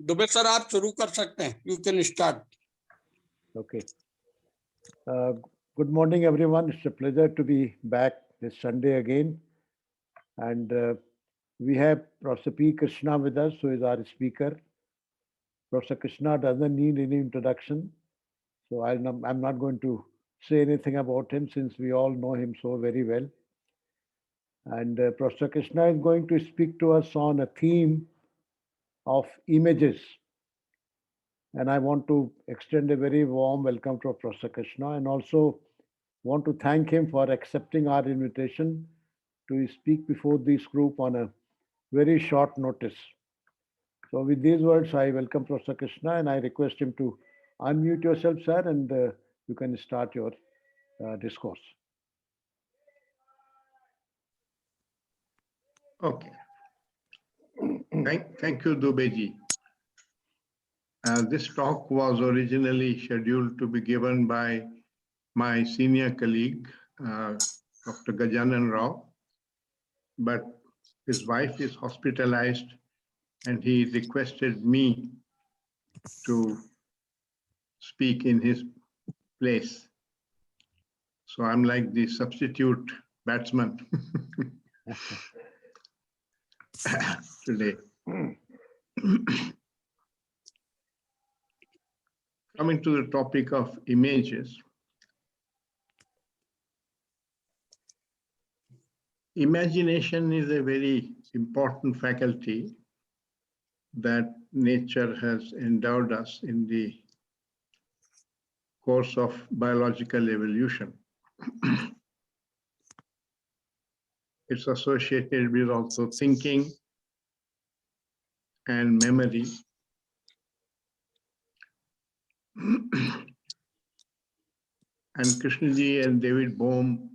Dubey sir आप शुरू कर सकते हैं. You can start. Okay. Good morning, everyone. It's a pleasure to be back this Sunday again. And we have Professor P. Krishna with us, who is our speaker. Professor Krishna doesn't need any introduction. So I'm not going to say anything about him since we all know him so very well. And Professor Krishna is going to speak to us on a theme of images. And I want to extend a very warm welcome to Professor Krishna and also want to thank him for accepting our invitation to speak before this group on a very short notice. So with these words, I welcome Professor Krishna and I request him to unmute yourself, sir, and you can start your discourse. Okay. Thank you, Dubeji. This talk was originally scheduled to be given by my senior colleague, Dr. Gajanan Rao, but his wife is hospitalized and he requested me to speak in his place. So I'm like the substitute batsman today. Coming to the topic of images. Imagination is a very important faculty that nature has endowed us in the course of biological evolution. It's associated with also thinking and memory. And Krishnaji and David Bohm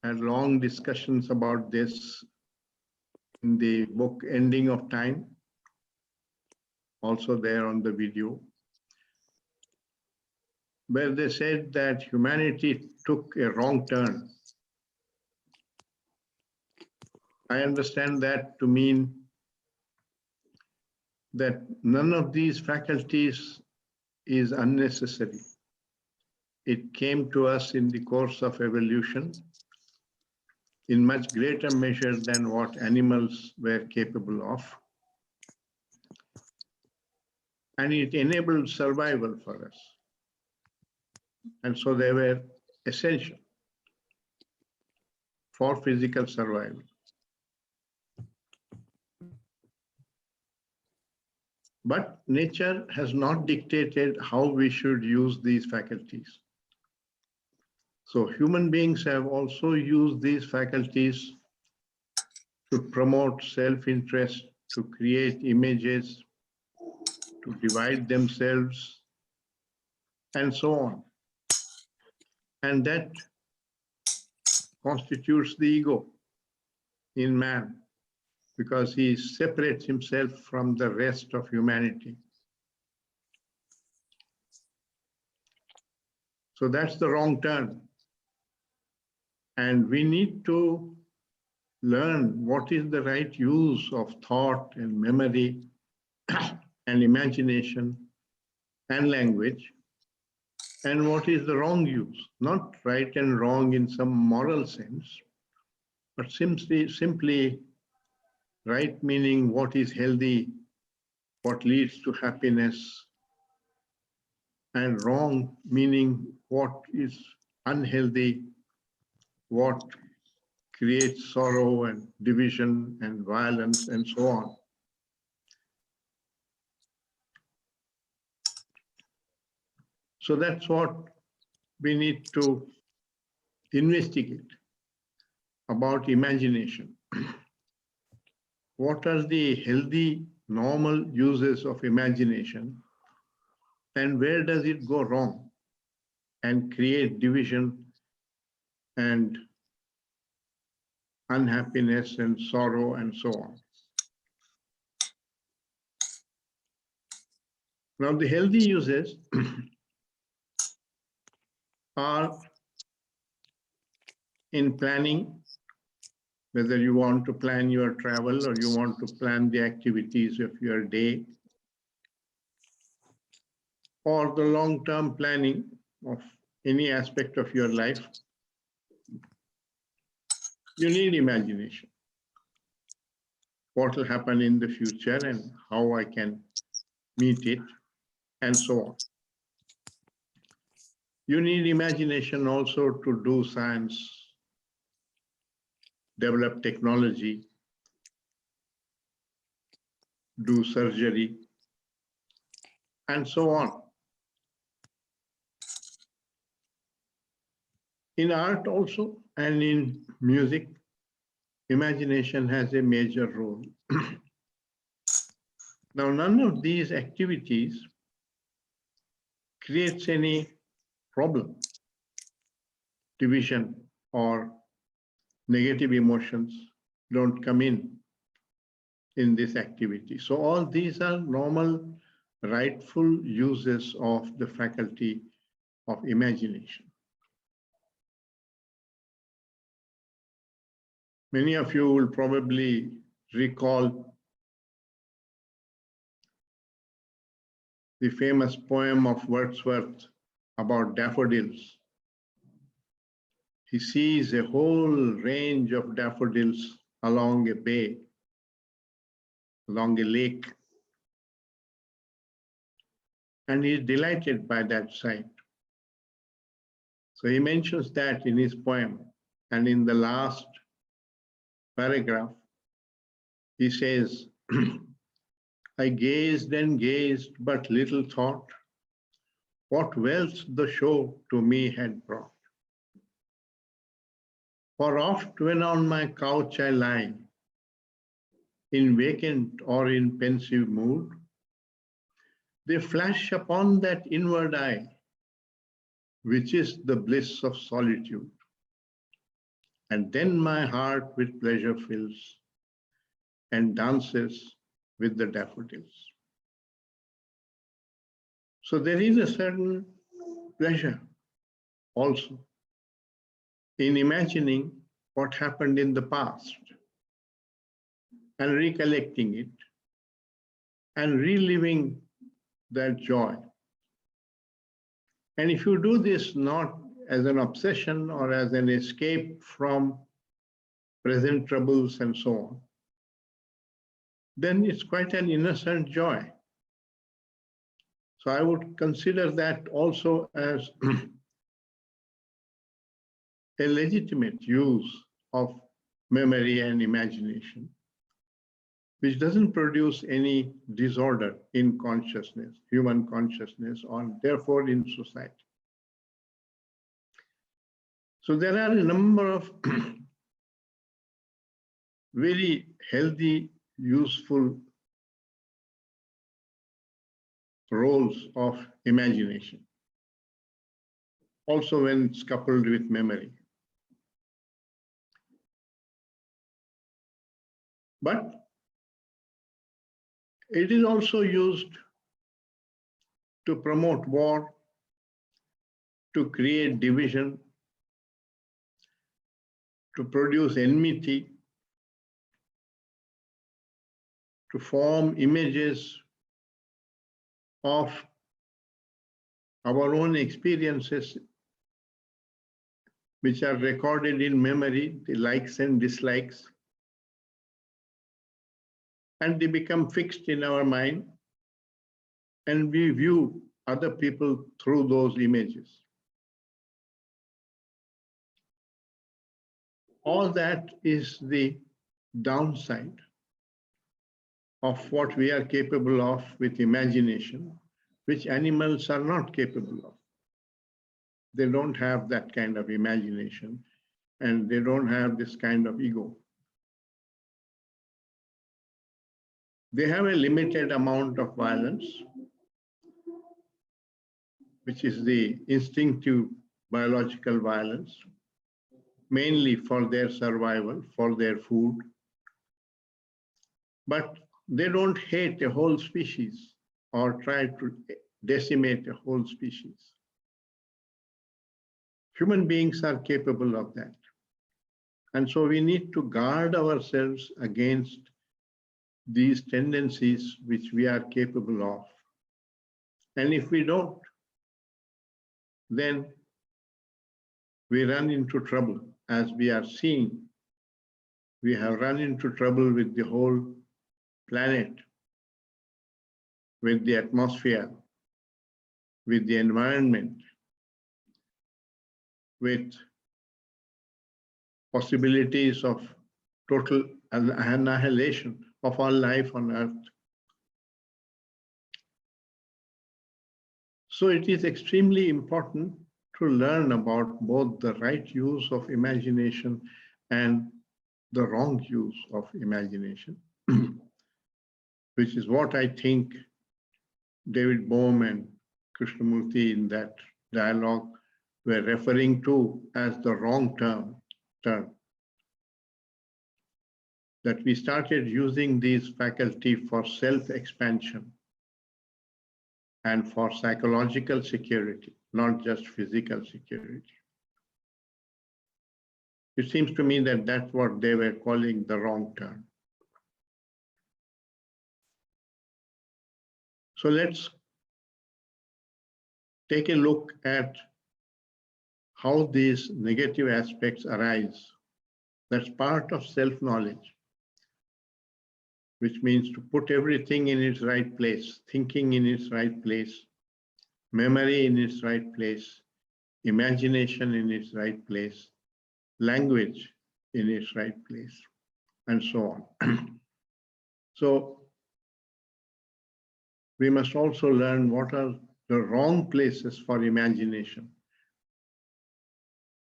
had long discussions about this in the book Ending of Time, also there on the video, where they said that humanity took a wrong turn. I understand that to mean that none of these faculties is unnecessary. It came to us in the course of evolution in much greater measure than what animals were capable of. And it enabled survival for us. And so they were essential for physical survival. But nature has not dictated how we should use these faculties. So human beings have also used these faculties to promote self-interest, to create images, to divide themselves, and so on. And that constitutes the ego in man, because he separates himself from the rest of humanity. So that's the wrong turn. And we need to learn what is the right use of thought and memory and imagination and language, and what is the wrong use, not right and wrong in some moral sense, but simply right meaning what is healthy, what leads to happiness, and wrong meaning what is unhealthy, what creates sorrow and division and violence and so on. So that's what we need to investigate about imagination. What are the healthy, normal uses of imagination, and where does it go wrong and create division and unhappiness and sorrow and so on. Now, the healthy uses are in planning, whether you want to plan your travel or you want to plan the activities of your day, or the long-term planning of any aspect of your life, you need imagination. What will happen in the future and how I can meet it, and so on. You need imagination also to do science, develop technology, do surgery, and so on. In art also, and in music, imagination has a major role. Now, none of these activities creates any problem, division, or negative emotions don't come in this activity. So all these are normal, rightful uses of the faculty of imagination. Many of you will probably recall the famous poem of Wordsworth about daffodils. He sees a whole range of daffodils along a bay, along a lake, and he is delighted by that sight. So he mentions that in his poem, and in the last paragraph, he says, I gazed and gazed, but little thought what wealth the show to me had brought. For oft when on my couch I lie, in vacant or in pensive mood, they flash upon that inward eye, which is the bliss of solitude. And then my heart with pleasure fills and dances with the daffodils. So there is a certain pleasure also in imagining what happened in the past and recollecting it and reliving that joy. And if you do this not as an obsession or as an escape from present troubles and so on, then it's quite an innocent joy. So I would consider that also as a legitimate use of memory and imagination, which doesn't produce any disorder in consciousness, human consciousness, or therefore in society. So there are a number of very healthy, useful roles of imagination, also when it's coupled with memory. But it is also used to promote war, to create division, to produce enmity, to form images of our own experiences, which are recorded in memory, the likes and dislikes, and they become fixed in our mind, and we view other people through those images. All that is the downside of what we are capable of with imagination, which animals are not capable of. They don't have that kind of imagination, and they don't have this kind of ego. They have a limited amount of violence, which is the instinctive biological violence, mainly for their survival, for their food. But they don't hate a whole species or try to decimate a whole species. Human beings are capable of that. And so we need to guard ourselves against these tendencies which we are capable of. And if we don't, then we run into trouble. As we are seeing, we have run into trouble with the whole planet, with the atmosphere, with the environment, with possibilities of total annihilation of all life on Earth. So it is extremely important to learn about both the right use of imagination and the wrong use of imagination, which is what I think David Bohm and Krishnamurti in that dialogue were referring to as the wrong term. That we started using these faculty for self-expansion and for psychological security, not just physical security. It seems to me that that's what they were calling the wrong term. So let's take a look at how these negative aspects arise. That's part of self-knowledge, which means to put everything in its right place, thinking in its right place, memory in its right place, imagination in its right place, language in its right place, and so on. So we must also learn what are the wrong places for imagination,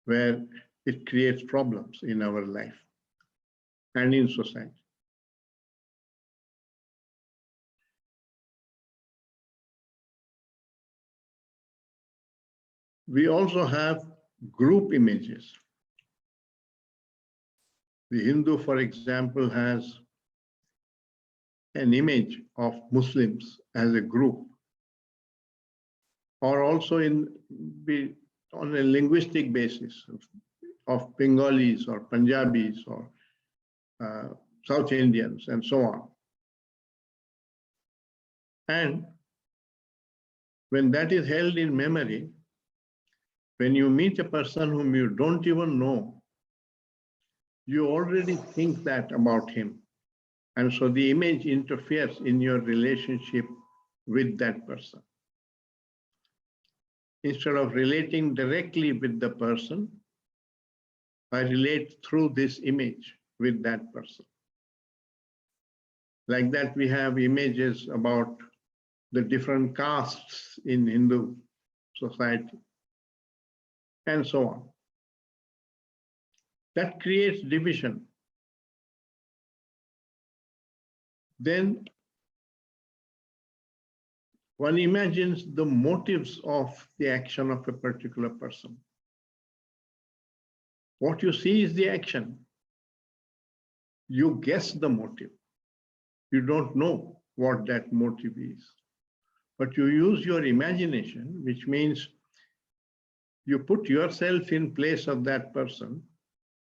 where it creates problems in our life and in society. We also have group images. The Hindu, for example, has an image of Muslims as a group, or also on a linguistic basis of Bengalis or Punjabis or South Indians and so on. And when that is held in memory, when you meet a person whom you don't even know, you already think that about him. And so the image interferes in your relationship with that person. Instead of relating directly with the person, I relate through this image with that person. Like that, we have images about the different castes in Hindu society, and so on. That creates division. Then one imagines the motives of the action of a particular person. What you see is the action. You guess the motive. You don't know what that motive is. But you use your imagination, which means you put yourself in place of that person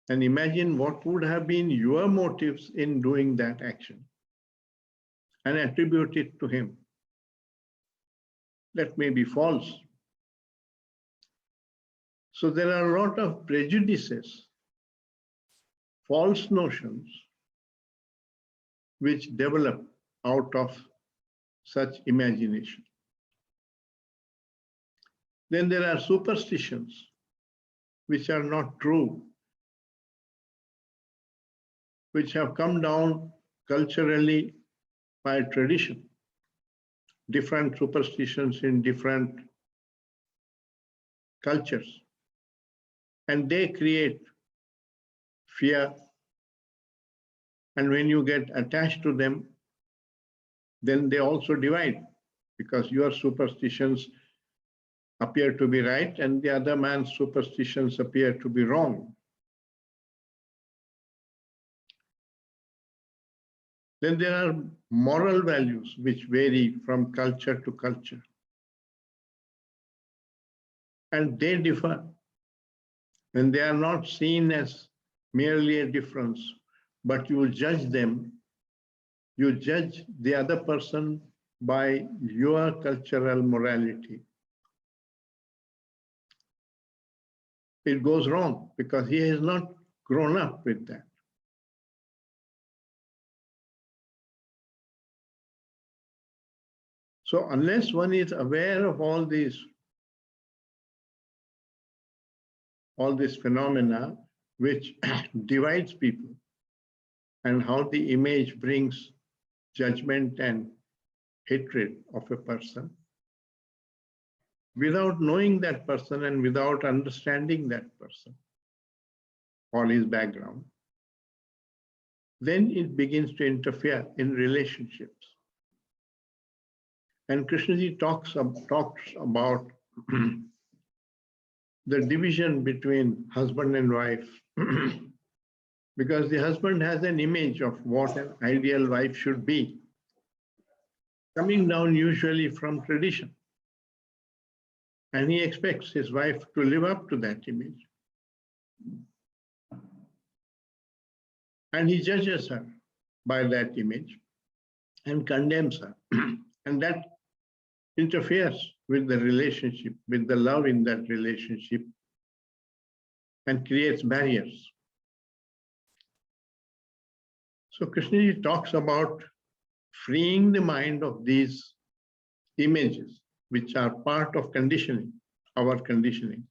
and imagine what would have been your motives in doing that action and attribute it to him. That may be false. So there are a lot of prejudices, false notions, which develop out of such imagination. Then there are superstitions, which are not true, which have come down culturally by tradition. Different superstitions in different cultures. And they create fear. And when you get attached to them, then they also divide, because your superstitions appear to be right and the other man's superstitions appear to be wrong. Then there are moral values which vary from culture to culture. And they differ. And they are not seen as merely a difference, but you judge them. You judge the other person by your cultural morality. It goes wrong because he has not grown up with that. So unless one is aware of all these phenomena which divides people and how the image brings judgment and hatred of a person, without knowing that person and without understanding that person or his background, then it begins to interfere in relationships. And Krishnaji talks about the division between husband and wife, because the husband has an image of what an ideal wife should be, coming down usually from tradition. And he expects his wife to live up to that image. And he judges her by that image and condemns her. And that interferes with the relationship, with the love in that relationship, and creates barriers. So Krishna talks about freeing the mind of these images, which are part of conditioning, our conditioning.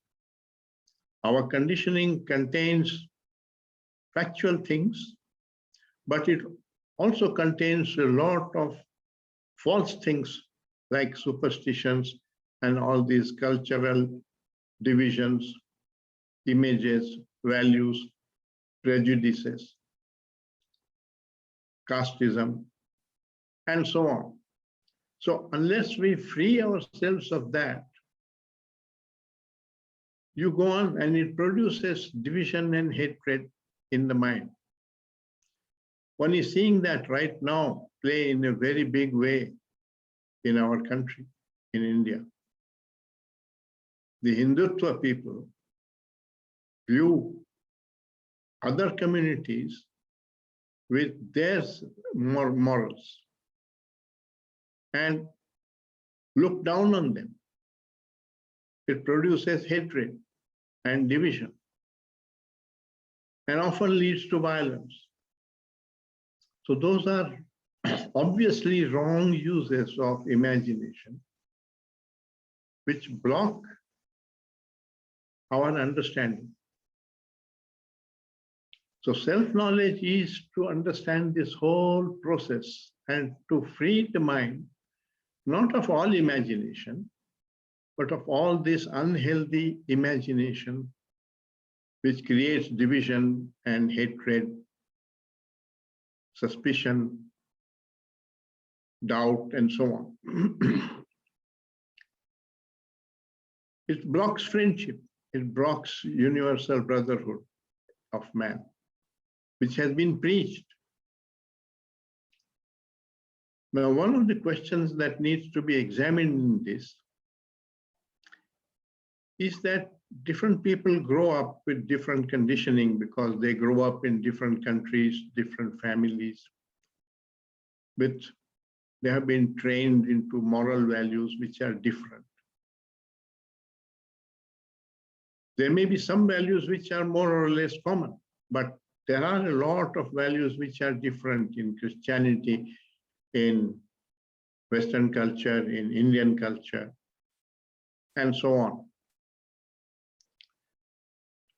Our conditioning contains factual things, but it also contains a lot of false things like superstitions and all these cultural divisions, images, values, prejudices, casteism, and so on. So unless we free ourselves of that, you go on and it produces division and hatred in the mind. One is seeing that right now play in a very big way in our country, in India. The Hindutva people view other communities with their morals and look down on them. It produces hatred and division and often leads to violence. So those are obviously wrong uses of imagination, which block our understanding. So self-knowledge is to understand this whole process and to free the mind, not of all imagination, but of all this unhealthy imagination, which creates division and hatred, suspicion, doubt, and so on. It blocks friendship. It blocks universal brotherhood of man, which has been preached. Now, one of the questions that needs to be examined in this is that different people grow up with different conditioning because they grow up in different countries, different families, they have been trained into moral values which are different. There may be some values which are more or less common, but there are a lot of values which are different in Christianity, in Western culture, in Indian culture, and so on.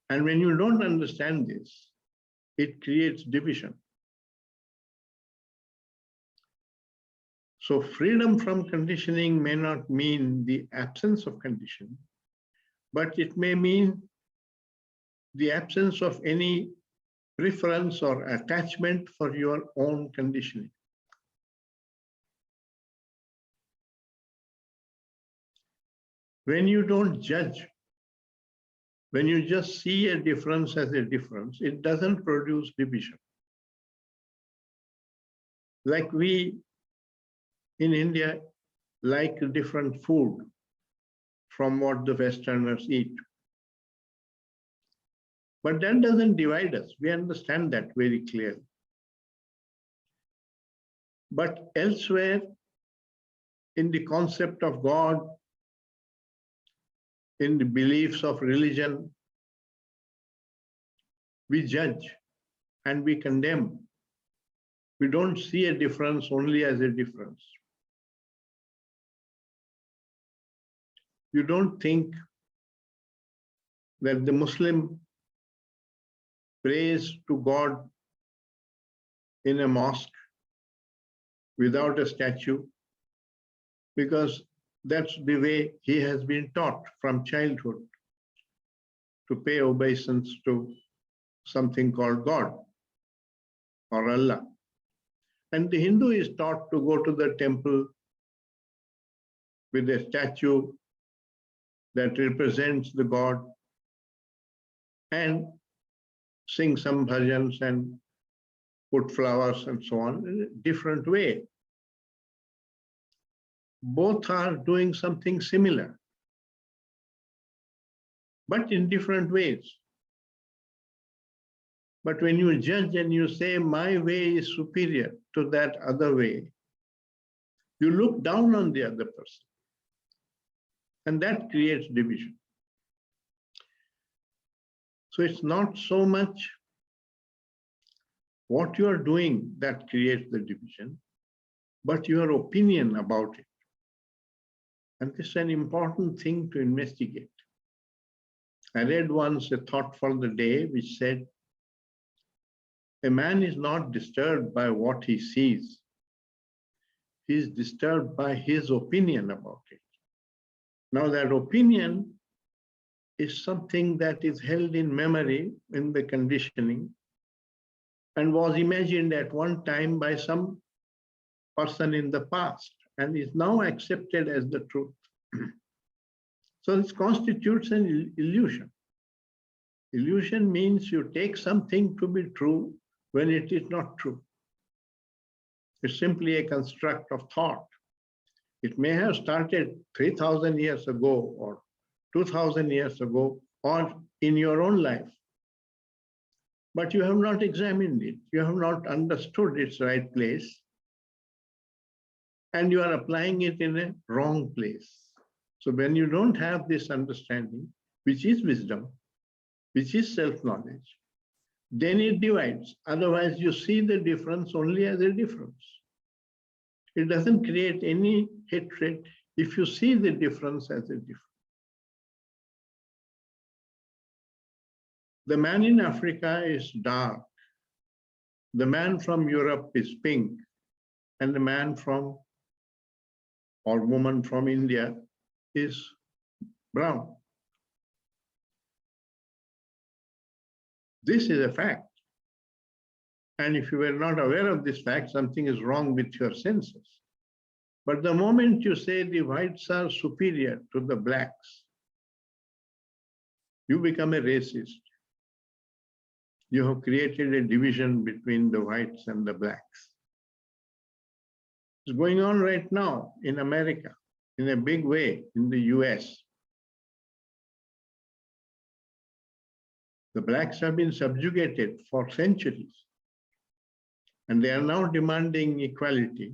And when you don't understand this, it creates division. So freedom from conditioning may not mean the absence of conditioning, but it may mean the absence of any preference or attachment for your own conditioning. When you don't judge, when you just see a difference as a difference, it doesn't produce division. Like we in India like different food from what the Westerners eat. But that doesn't divide us. We understand that very clearly. But elsewhere, in the concept of God, in the beliefs of religion, we judge and we condemn. We don't see a difference only as a difference. You don't think that the Muslim prays to God in a mosque without a statue, because that's the way he has been taught from childhood, to pay obeisance to something called God or Allah. And the Hindu is taught to go to the temple with a statue that represents the God and sing some bhajans and put flowers and so on in a different way. Both are doing something similar, but in different ways. But when you judge and you say, my way is superior to that other way, you look down on the other person. And that creates division. So it's not so much what you are doing that creates the division, but your opinion about it. And this is an important thing to investigate. I read once a thought for the day which said, a man is not disturbed by what he sees. He is disturbed by his opinion about it. Now that opinion is something that is held in memory in the conditioning and was imagined at one time by some person in the past and is now accepted as the truth. So this constitutes an illusion. Illusion means you take something to be true when it is not true. It's simply a construct of thought. It may have started 3,000 years ago or 2,000 years ago or in your own life. But you have not examined it. You have not understood its right place. And you are applying it in a wrong place. So when you don't have this understanding, which is wisdom, which is self-knowledge, then it divides. Otherwise, you see the difference only as a difference. It doesn't create any hatred if you see the difference as a difference. The man in Africa is dark. The man from Europe is pink. And the man from or woman from India is brown. This is a fact. And if you were not aware of this fact, something is wrong with your senses. But the moment you say the whites are superior to the blacks, you become a racist. You have created a division between the whites and the blacks. It's going on right now in America in a big way in the US. The blacks have been subjugated for centuries, and they are now demanding equality,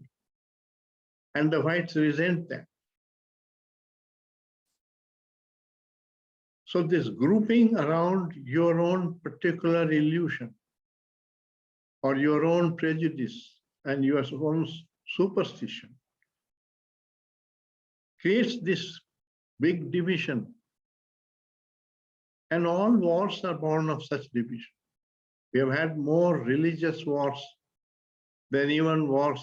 and the whites resent that. So this grouping around your own particular illusion or your own prejudice and your own superstition creates this big division. And all wars are born of such division. We have had more religious wars than even wars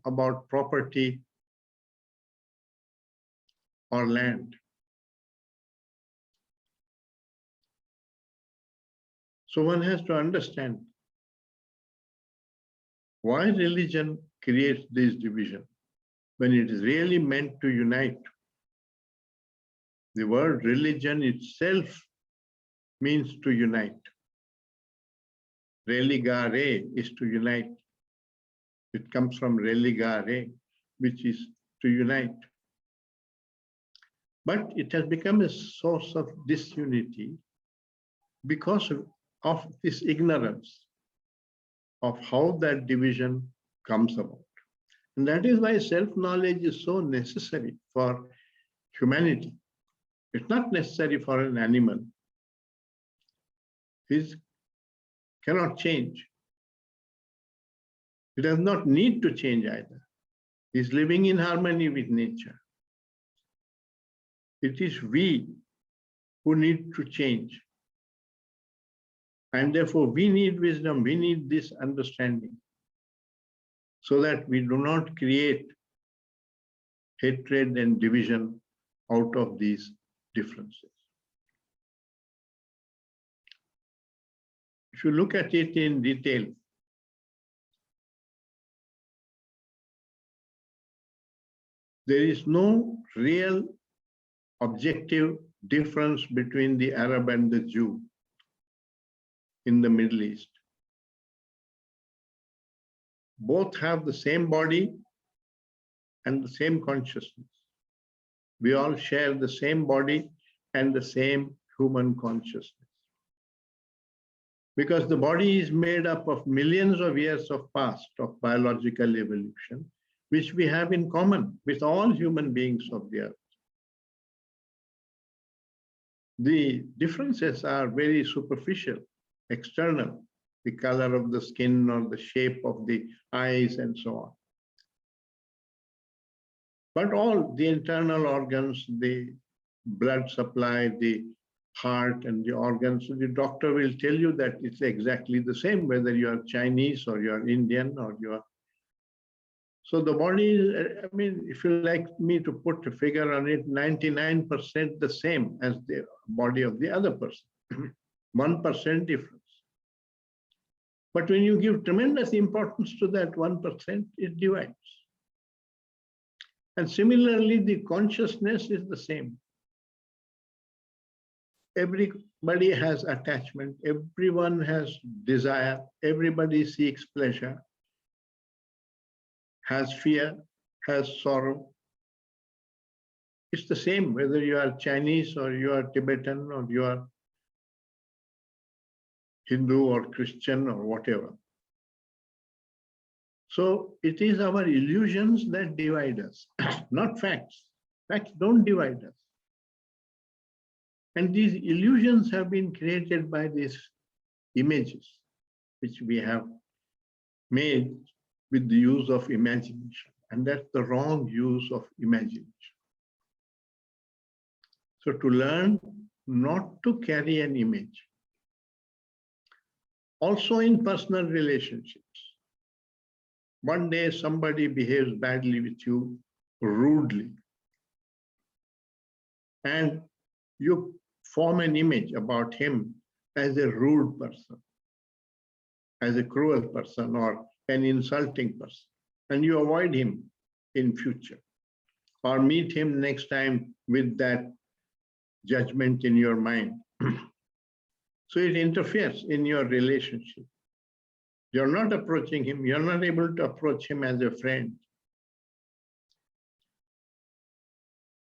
about property or land. So one has to understand why religion creates this division when it is really meant to unite. The word religion itself means to unite. Religare is to unite. It comes from religare, which is to unite. But it has become a source of disunity because of this ignorance of how that division comes about. And that is why self-knowledge is so necessary for humanity. It's not necessary for an animal. He cannot change. He does not need to change either. He's living in harmony with nature. It is we who need to change. And therefore, we need wisdom, we need this understanding, so that we do not create hatred and division out of these differences. If you look at it in detail, there is no real objective difference between the Arab and the Jew in the Middle East. Both have the same body and the same consciousness. We all share the same body and the same human consciousness. Because the body is made up of millions of years of past of biological evolution, which we have in common with all human beings of the earth. The differences are very superficial, external, the color of the skin or the shape of the eyes and so on. But all the internal organs, the blood supply, the heart and the organs, the doctor will tell you that it's exactly the same, whether you are Chinese or you are Indian or you are. So the body is, I mean, if you like me to put a figure on it, 99% the same as the body of the other person, 1% difference. But when you give tremendous importance to that 1%, it divides. And similarly, the consciousness is the same. Everybody has attachment, everyone has desire, everybody seeks pleasure, has fear, has sorrow. It's the same whether you are Chinese or you are Tibetan or you are Hindu or Christian or whatever. So it is our illusions that divide us, not facts. Facts don't divide us. And these illusions have been created by these images, which we have made with the use of imagination. And that's the wrong use of imagination. So to learn not to carry an image. Also in personal relationships. One day somebody behaves badly with you, rudely. And you form an image about him as a rude person, as a cruel person or an insulting person. And you avoid him in future or meet him next time with that judgment in your mind. So it interferes in your relationship. You're not approaching him. You're not able to approach him as a friend.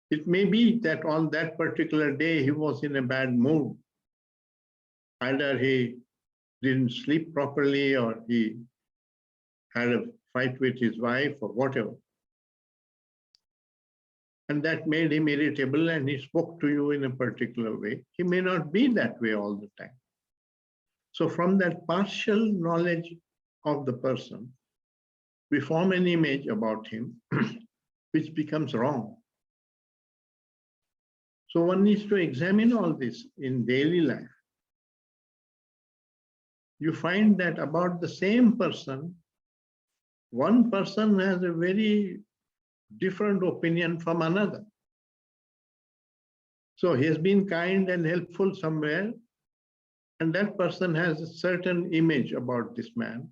It may be that on that particular day, he was in a bad mood. Either he didn't sleep properly or he had a fight with his wife or whatever. And that made him irritable and he spoke to you in a particular way. He may not be that way all the time. So from that partial knowledge of the person, we form an image about him which becomes wrong. So one needs to examine all this in daily life. You find that about the same person, one person has a very different opinion from another. So he has been kind and helpful somewhere, and that person has a certain image about this man.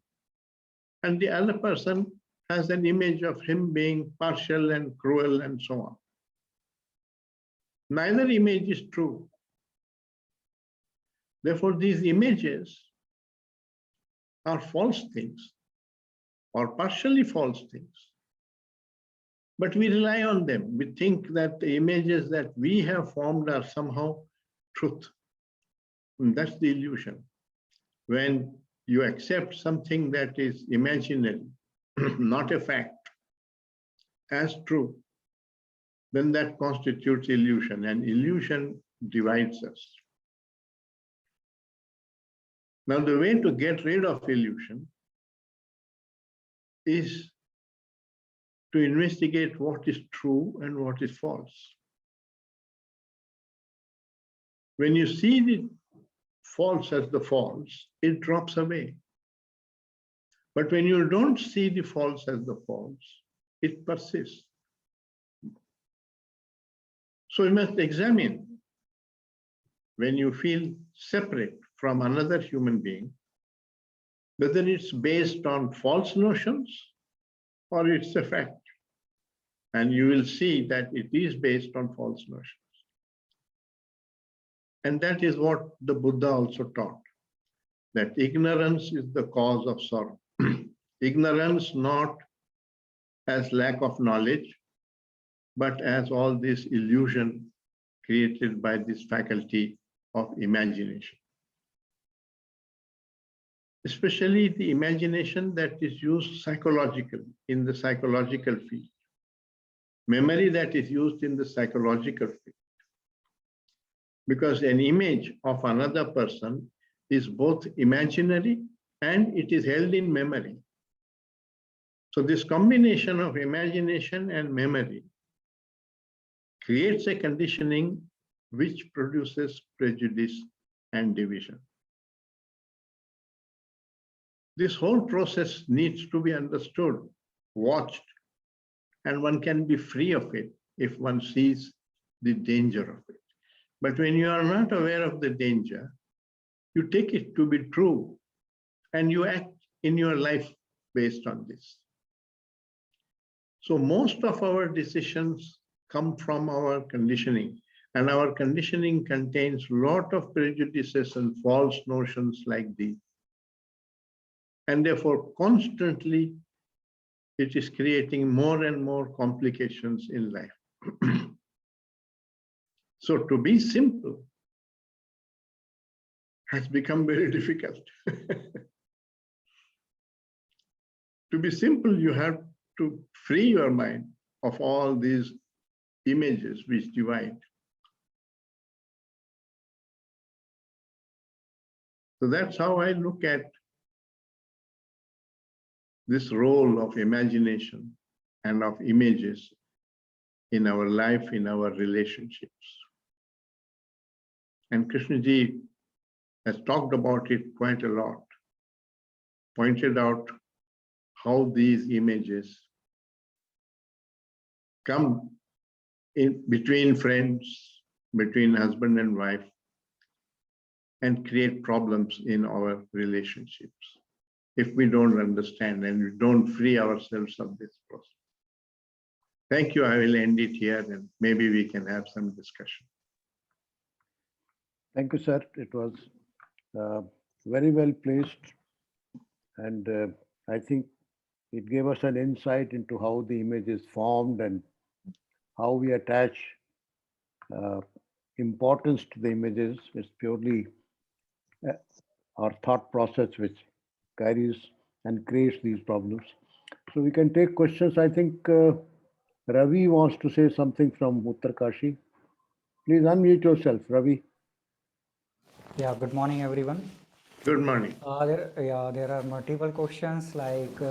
And the other person has an image of him being partial and cruel and so on. Neither image is true. Therefore, these images are false things or partially false things. But we rely on them. We think that the images that we have formed are somehow truth. And that's the illusion. When you accept something that is imaginary, not a fact, as true, then that constitutes illusion, and illusion divides us. Now, the way to get rid of illusion is to investigate what is true and what is false. When you see the false as the false, it drops away. But when you don't see the false as the false, it persists. So you must examine when you feel separate from another human being, whether it's based on false notions or it's a fact. And you will see that it is based on false notions. And that is what the Buddha also taught, that ignorance is the cause of sorrow. Ignorance not as lack of knowledge, but as all this illusion created by this faculty of imagination. Especially the imagination that is used psychologically in the psychological field. Memory that is used in the psychological field. Because an image of another person is both imaginary and it is held in memory. So this combination of imagination and memory creates a conditioning which produces prejudice and division. This whole process needs to be understood, watched, and one can be free of it if one sees the danger of it. But when you are not aware of the danger, you take it to be true and you act in your life based on this. So most of our decisions come from our conditioning, and our conditioning contains a lot of prejudices and false notions like these. And therefore, constantly, it is creating more and more complications in life. So to be simple has become very difficult. To be simple, you have to free your mind of all these images which divide. So that's how I look at this role of imagination and of images in our life, in our relationships. And Krishnaji has talked about it quite a lot, pointed out how these images come in between friends, between husband and wife, and create problems in our relationships if we don't understand and we don't free ourselves of this process. Thank you. I will end it here and maybe we can have some discussion. Thank you, sir. It was very well placed. And I think it gave us an insight into how the image is formed and how we attach importance to the images. It's purely our thought process which carries and creates these problems. So we can take questions. I think Ravi wants to say something from Uttarkashi. Please unmute yourself, Ravi. Yeah, good morning, everyone. Good morning. There are multiple questions like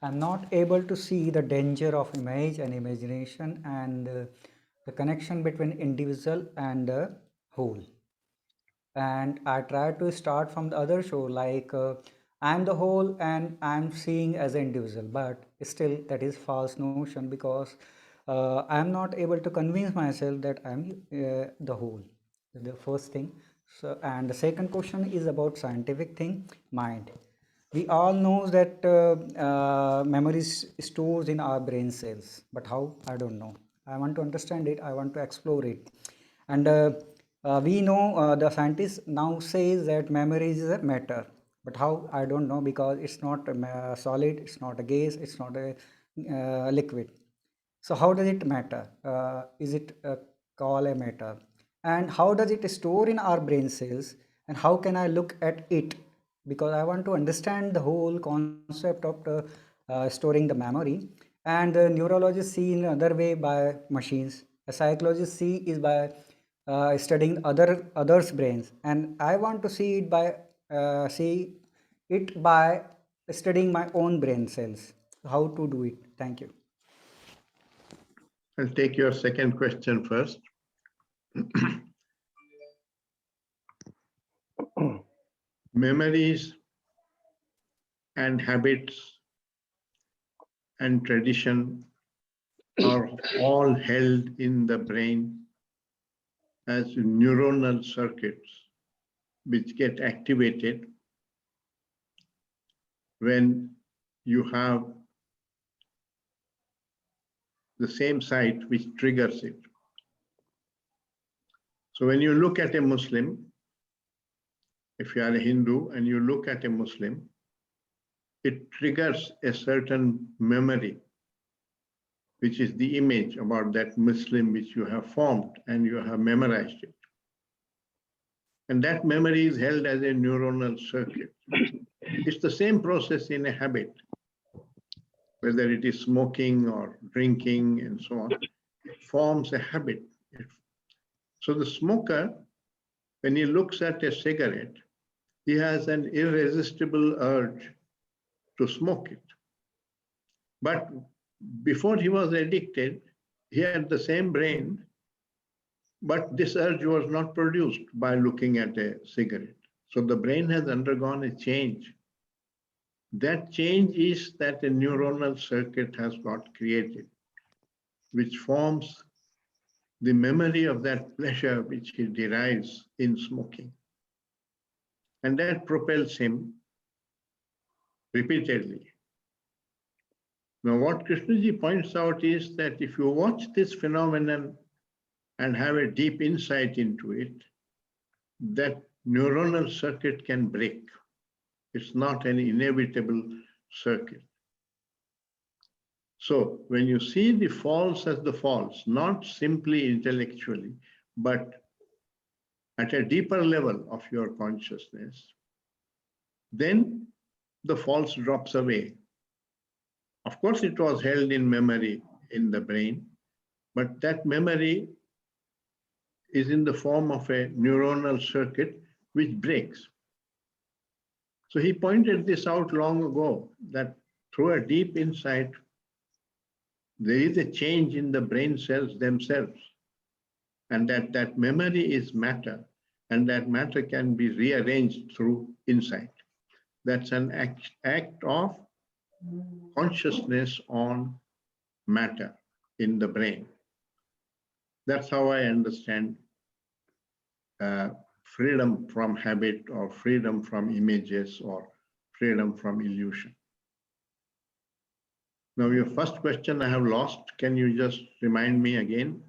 I'm not able to see the danger of image and imagination and the connection between individual and the whole. And I try to start from the other show like I'm the whole and I'm seeing as an individual, but still that is false notion because I'm not able to convince myself that I'm the whole. The first thing. So, and the second question is about scientific thing, mind. We all know that memory stores in our brain cells, but how? I don't know. I want to understand it. I want to explore it. And we know the scientists now says that memory is a matter, but how? I don't know because it's not a solid, it's not a gas, it's not a liquid. So how does it matter? Is it called a matter? And how does it store in our brain cells? and how can I look at it? Because I want to understand the whole concept of storing the memory. And the neurologists see in another way by machines. A psychologist see is by studying others' brains, and I want to see it by see it by studying my own brain cells. How to do it? Thank you. I'll take your second question first. Memories and habits and tradition are all held in the brain as neuronal circuits which get activated when you have the same site which triggers it. So when you look at a Muslim, if you are a Hindu and you look at a Muslim, it triggers a certain memory, which is the image about that Muslim which you have formed and you have memorized it. And that memory is held as a neuronal circuit. It's the same process in a habit, whether it is smoking or drinking and so on. It forms a habit. So the smoker, when he looks at a cigarette, he has an irresistible urge to smoke it. But before he was addicted, he had the same brain, but this urge was not produced by looking at a cigarette. So the brain has undergone a change. That change is that a neuronal circuit has got created, which forms the memory of that pleasure which he derives in smoking. And that propels him repeatedly. Now, what Krishnaji points out is that if you watch this phenomenon and have a deep insight into it, that neuronal circuit can break. It's not an inevitable circuit. So when you see the false as the false, not simply intellectually, but at a deeper level of your consciousness, then the false drops away. Of course, it was held in memory in the brain, but that memory is in the form of a neuronal circuit which breaks. So he pointed this out long ago, that through a deep insight, there is a change in the brain cells themselves, and that memory is matter, and that matter can be rearranged through insight. That's an act of consciousness on matter in the brain. That's how I understand freedom from habit, or freedom from images, or freedom from illusion. Now, your first question I have lost. Can you just remind me again?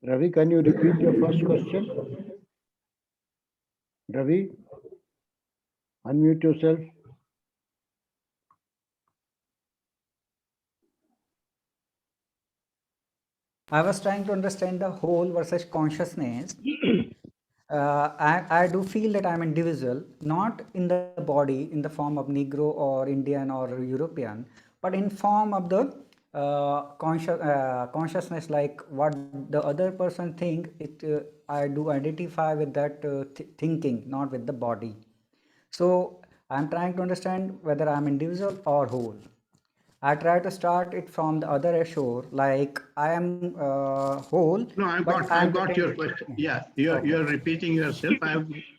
Ravi, can you repeat your first question? Ravi, unmute yourself. I was trying to understand the whole versus consciousness. I do feel that I'm individual, not in the body, in the form of Negro or Indian or European, but in form of the consciousness, like what the other person think. I do identify with that thinking, not with the body. So I'm trying to understand whether I'm individual or whole. I try to start it from the other shore, like I am whole. No, I've got your question. Yeah, you're repeating yourself.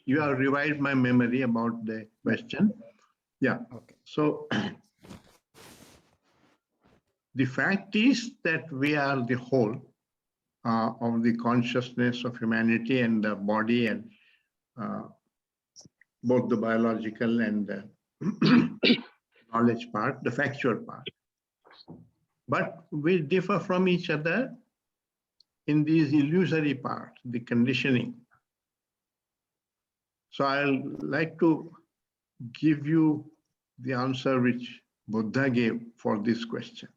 You have revived my memory about the question. Yeah. Okay. So the fact is that we are the whole of the consciousness of humanity and the body, and both the biological and the knowledge part, the factual part. But we differ from each other in these illusory parts, the conditioning. So I'll like to give you the answer which Buddha gave for this question.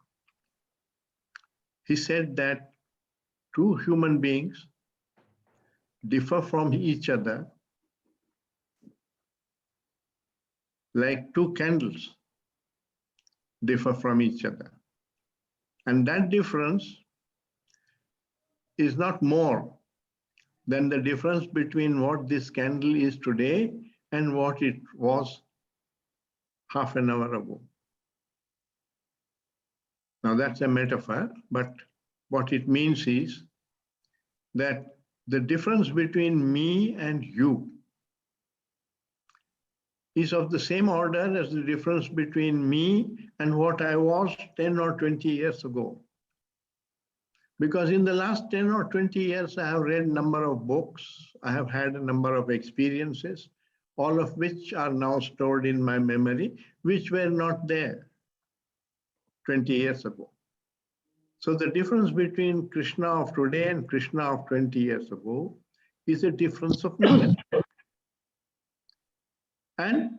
He said that two human beings differ from each other like two candles differ from each other. And that difference is not more than the difference between what this candle is today and what it was half an hour ago. Now that's a metaphor, but what it means is that the difference between me and you is of the same order as the difference between me and what I was 10 or 20 years ago. Because in the last 10 or 20 years, I have read a number of books, I have had a number of experiences, all of which are now stored in my memory, which were not there 20 years ago. So the difference between Krishna of today and Krishna of 20 years ago is a difference of memory. And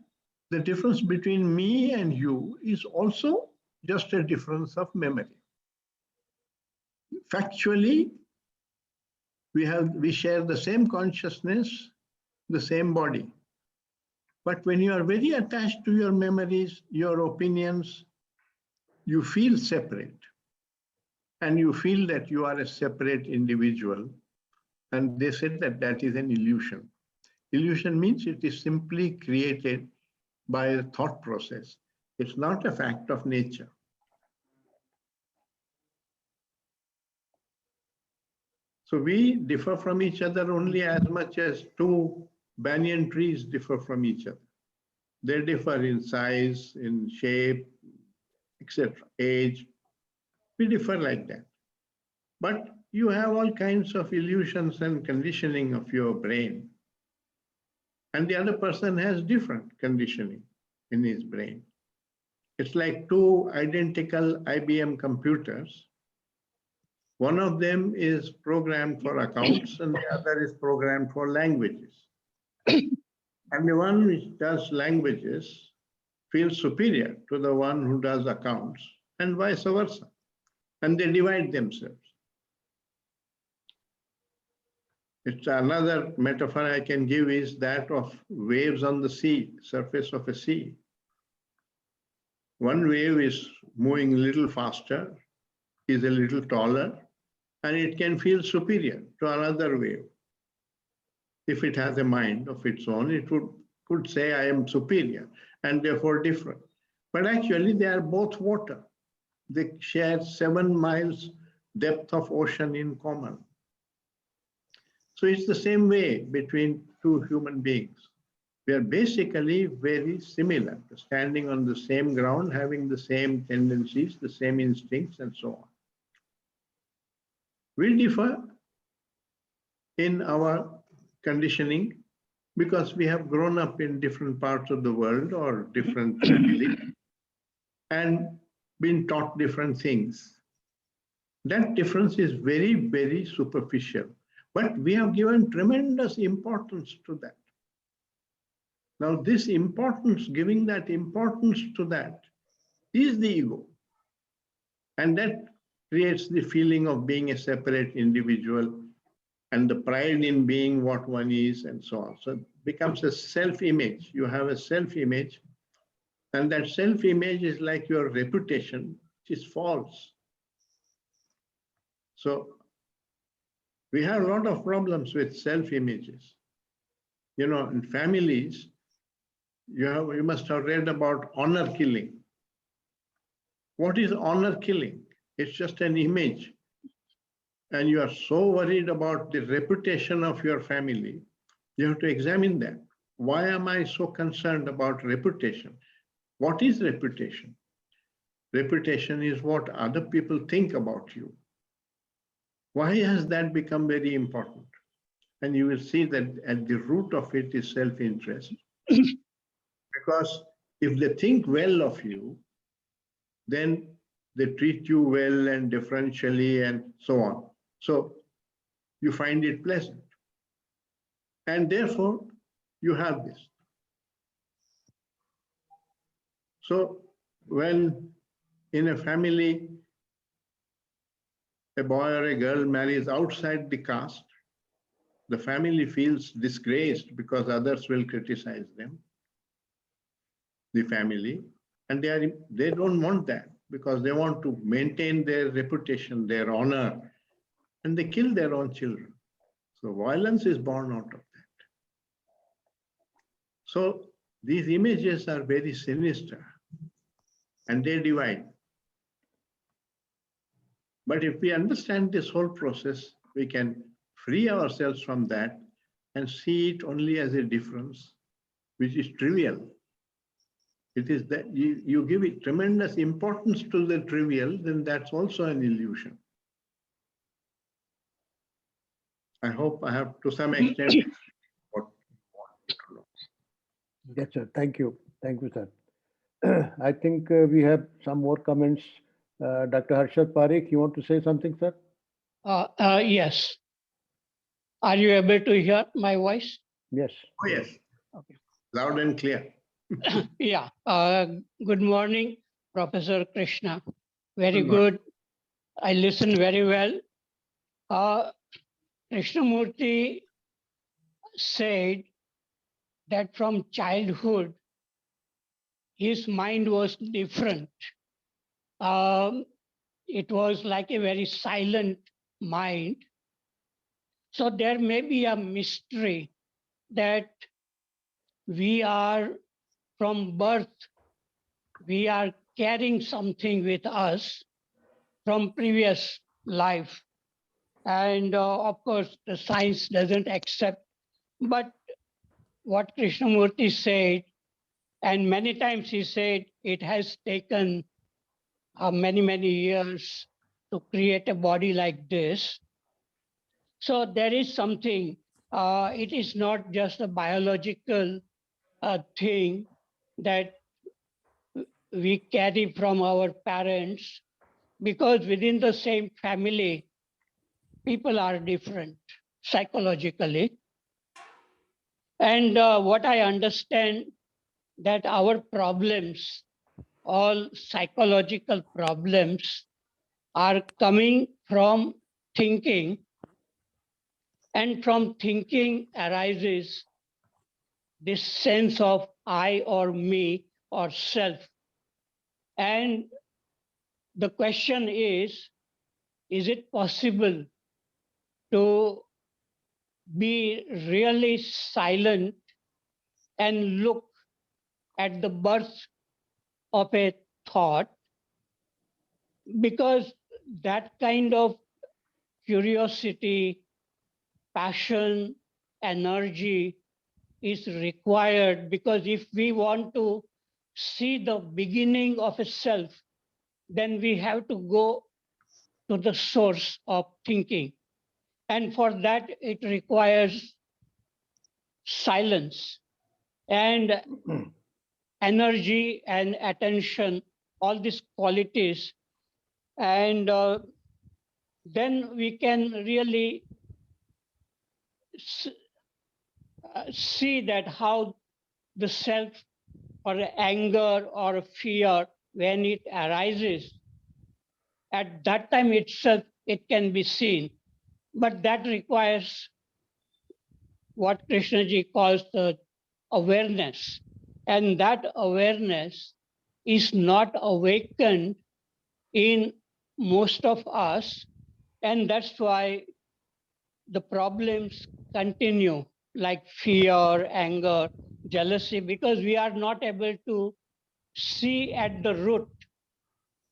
the difference between me and you is also just a difference of memory. Factually, we share the same consciousness, the same body. But when you are very attached to your memories, your opinions, you feel separate. And you feel that you are a separate individual. And they said that that is an illusion. Illusion means it is simply created by a thought process. It's not a fact of nature. So we differ from each other only as much as two banyan trees differ from each other. They differ in size, in shape, etc., age. We differ like that. But you have all kinds of illusions and conditioning of your brain. And the other person has different conditioning in his brain. It's like two identical IBM computers. One of them is programmed for accounts and the other is programmed for languages. And the one which does languages feels superior to the one who does accounts and vice versa. And they divide themselves. It's another metaphor I can give is that of waves on the sea, surface of a sea. One wave is moving a little faster, is a little taller, and it can feel superior to another wave. If it has a mind of its own, it could say, I am superior, and therefore different. But actually, they are both water. They share 7 miles depth of ocean in common. So it's the same way between two human beings. We are basically very similar, standing on the same ground, having the same tendencies, the same instincts, and so on. We differ in our conditioning because we have grown up in different parts of the world or different families and been taught different things. That difference is very, very superficial, but we have given tremendous importance to that. Now, this importance, giving that importance to that, is the ego. And that creates the feeling of being a separate individual and the pride in being what one is and so on. So it becomes a self-image. You have a self-image, and that self-image is like your reputation, which is false. So we have a lot of problems with self-images. You know, in families, you must have read about honor killing. What is honor killing? It's just an image. And you are so worried about the reputation of your family, you have to examine that. Why am I so concerned about reputation? What is reputation? Reputation is what other people think about you. Why has that become very important? And you will see that at the root of it is self-interest. Because if they think well of you, then they treat you well and differentially and so on. So you find it pleasant. And therefore, you have this. So when in a family, a boy or a girl marries outside the caste, the family feels disgraced because others will criticize them, the family, and they don't want that because they want to maintain their reputation, their honor, and they kill their own children. So violence is born out of that. So these images are very sinister and they divide. But if we understand this whole process, we can free ourselves from that and see it only as a difference, which is trivial. It is that you give it tremendous importance to the trivial, then that's also an illusion. I hope I have to some extent what you want to know. Yes, sir. Thank you. Thank you, sir. I think we have some more comments. Dr. Harshad Parikh, you want to say something, sir? Yes. Are you able to hear my voice? Yes. Oh, yes. Okay. Loud and clear. Yeah. Good morning, Professor Krishna. Very Good morning. good. I listened very well. Krishnamurti said that from childhood, his mind was different. It was like a very silent mind. So there may be a mystery that we are from birth, we are carrying something with us from previous life. And of course, the science doesn't accept. But what Krishnamurti said, and many times he said, it has taken many, many years to create a body like this. So there is something, it is not just a biological thing that we carry from our parents, because within the same family, people are different psychologically. And what I understand that our problems, all psychological problems, are coming from thinking, and from thinking arises this sense of I or me or self. And the question is it possible to be really silent and look at the birth of a thought? Because that kind of curiosity, passion, energy is required, because if we want to see the beginning of a self, then we have to go to the source of thinking. And for that, it requires silence and energy and attention, all these qualities. And then we can really see that how the self or the anger or fear, when it arises, at that time itself, it can be seen. But that requires what Krishnaji calls the awareness. And that awareness is not awakened in most of us. And that's why the problems continue, like fear, anger, jealousy, because we are not able to see at the root.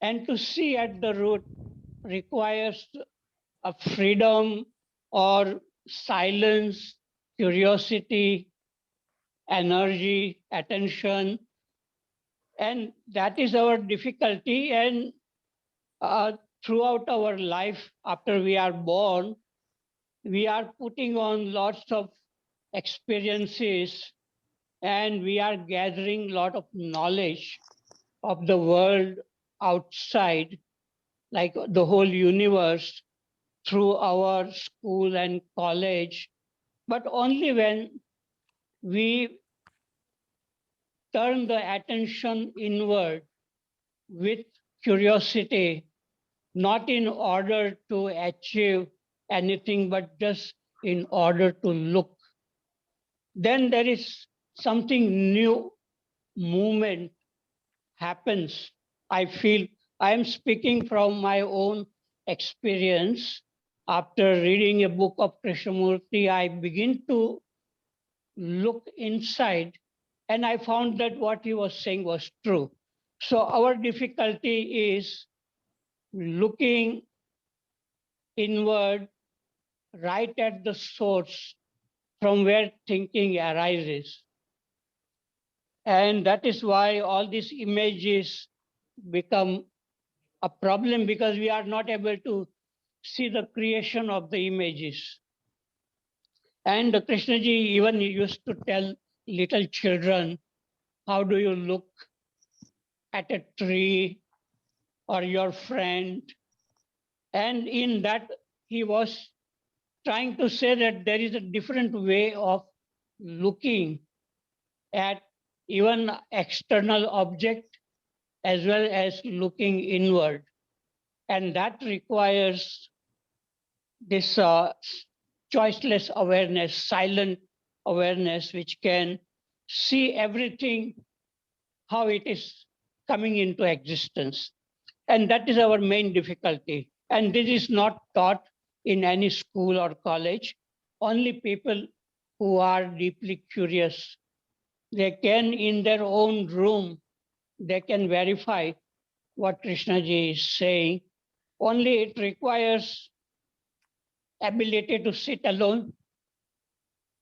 And to see at the root requires a freedom or silence, curiosity, energy, attention. And that is our difficulty. And throughout our life, after we are born, we are putting on lots of experiences, and we are gathering a lot of knowledge of the world outside, like the whole universe, through our school and college. But only when we turn the attention inward with curiosity, not in order to achieve anything, but just in order to look. Then there is something new, movement happens. I feel I am speaking from my own experience. After reading a book of Krishnamurti, I begin to look inside, and I found that what he was saying was true. So our difficulty is looking inward, right at the source from where thinking arises. And that is why all these images become a problem, because we are not able to see the creation of the images. And Krishnaji even used to tell little children, how do you look at a tree or your friend? And in that, he was trying to say that there is a different way of looking at even external object as well as looking inward. And that requires this choiceless awareness, silent awareness, which can see everything how it is coming into existence. And that is our main difficulty. And this is not taught in any school or college. Only people who are deeply curious, they can, in their own room, they can verify what Krishnaji is saying. Only it requires ability to sit alone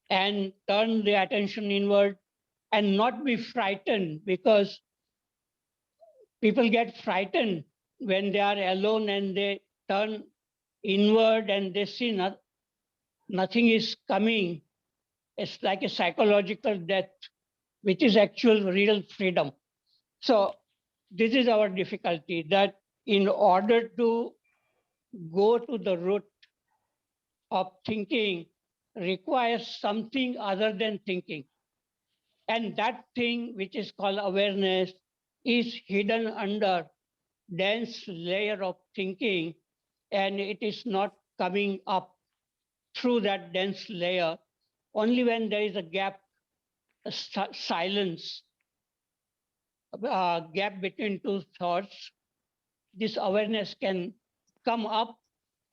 and turn the attention inward and not be frightened, because people get frightened when they are alone and they turn inward and they see nothing is coming. It's like a psychological death, which is actual real freedom. So this is our difficulty, that in order to go to the root of thinking requires something other than thinking. And that thing, which is called awareness, is hidden under dense layer of thinking, and it is not coming up through that dense layer. Only when there is a gap, a silence, gap between two thoughts, this awareness can come up,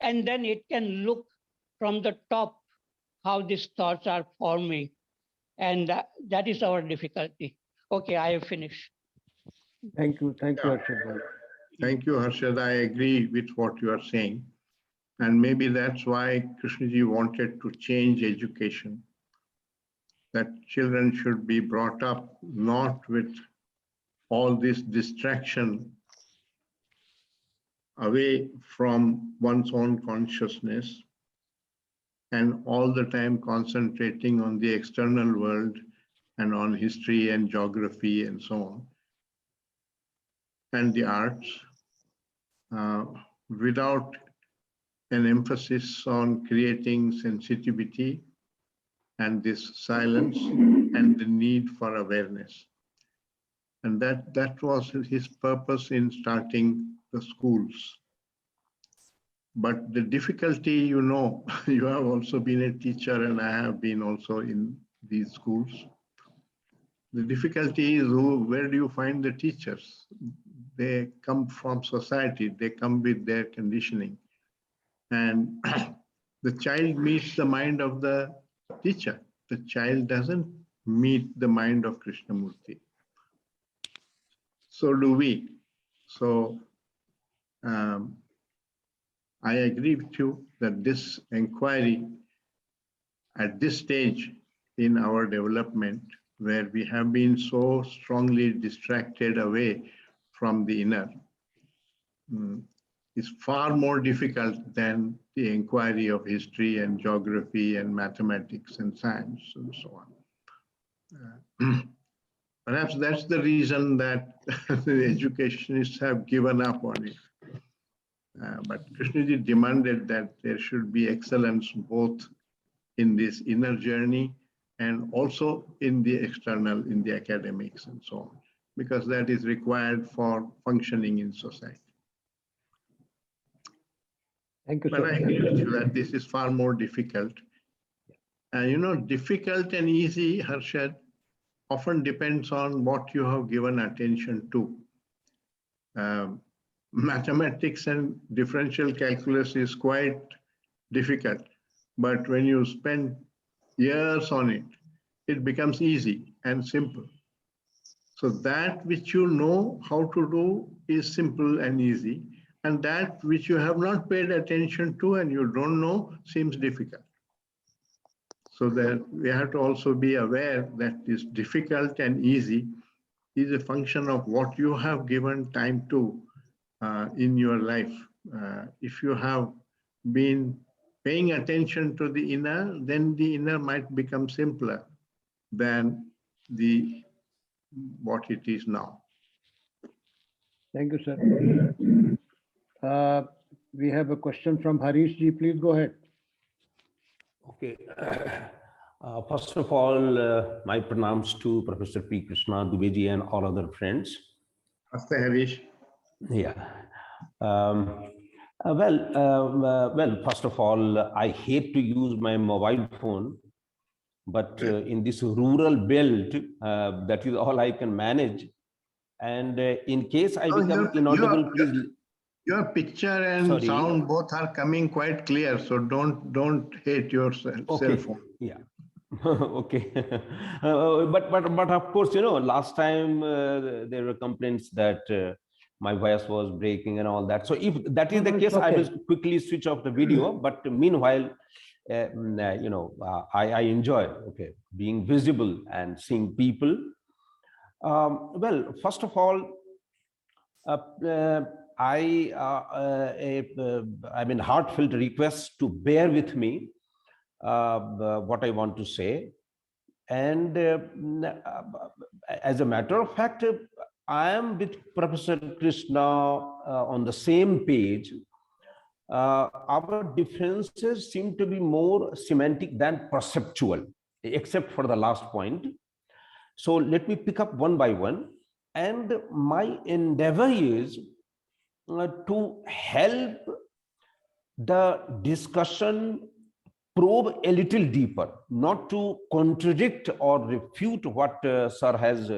and then it can look from the top how these thoughts are forming. And that is our difficulty. Okay, I have finished. Thank you, Yeah. Harshad. Thank you, Harshad. I agree with what you are saying. And maybe that's why Krishnaji wanted to change education, that children should be brought up not with all this distraction away from one's own consciousness and all the time concentrating on the external world and on history and geography and so on, and the arts, without an emphasis on creating sensitivity and this silence and the need for awareness. And that was his purpose in starting the schools. But the difficulty, you know, you have also been a teacher and I have been also in these schools. The difficulty is where do you find the teachers? They come from society, they come with their conditioning. And the child meets the mind of the teacher. The child doesn't meet the mind of Krishnamurti. So do we. So I agree with you that this inquiry at this stage in our development, where we have been so strongly distracted away from the inner, is far more difficult than the inquiry of history and geography and mathematics and science and so on. Perhaps that's the reason that the educationists have given up on it. But Krishnaji demanded that there should be excellence both in this inner journey and also in the external, in the academics and so on, because that is required for functioning in society. Thank you, But I sir. agree with you that this is far more difficult Difficult and easy, Harshad, often depends on what you have given attention to. Mathematics and differential calculus is quite difficult, but when you spend years on it, it becomes easy and simple. So that which you know how to do is simple and easy, and that which you have not paid attention to and you don't know seems difficult. So that we have to also be aware that this difficult and easy is a function of what you have given time to in your life. If you have been paying attention to the inner, then the inner might become simpler than what it is now. Thank you, sir. We have a question from Harish ji. Please go ahead. Okay. First of all, my pranams to Professor P.Krishna, Dubey and all other friends. Namaste, Harish. Yeah. Well, first of all, I hate to use my mobile phone, but in this rural belt, that is all I can manage. And in case I become inaudible, please. Your picture and sound both are coming quite clear, so don't hate your cell phone. Yeah. Okay. But of course, last time there were complaints that my voice was breaking and all that. So if that is the case, I will quickly switch off the video. But meanwhile, I enjoy being visible and seeing people. Well, first of all, I mean, heartfelt request to bear with me what I want to say. And as a matter of fact, I am with Professor Krishna on the same page. Our differences seem to be more semantic than perceptual, except for the last point. So let me pick up one by one. And my endeavor is to help the discussion probe a little deeper, not to contradict or refute what Sir has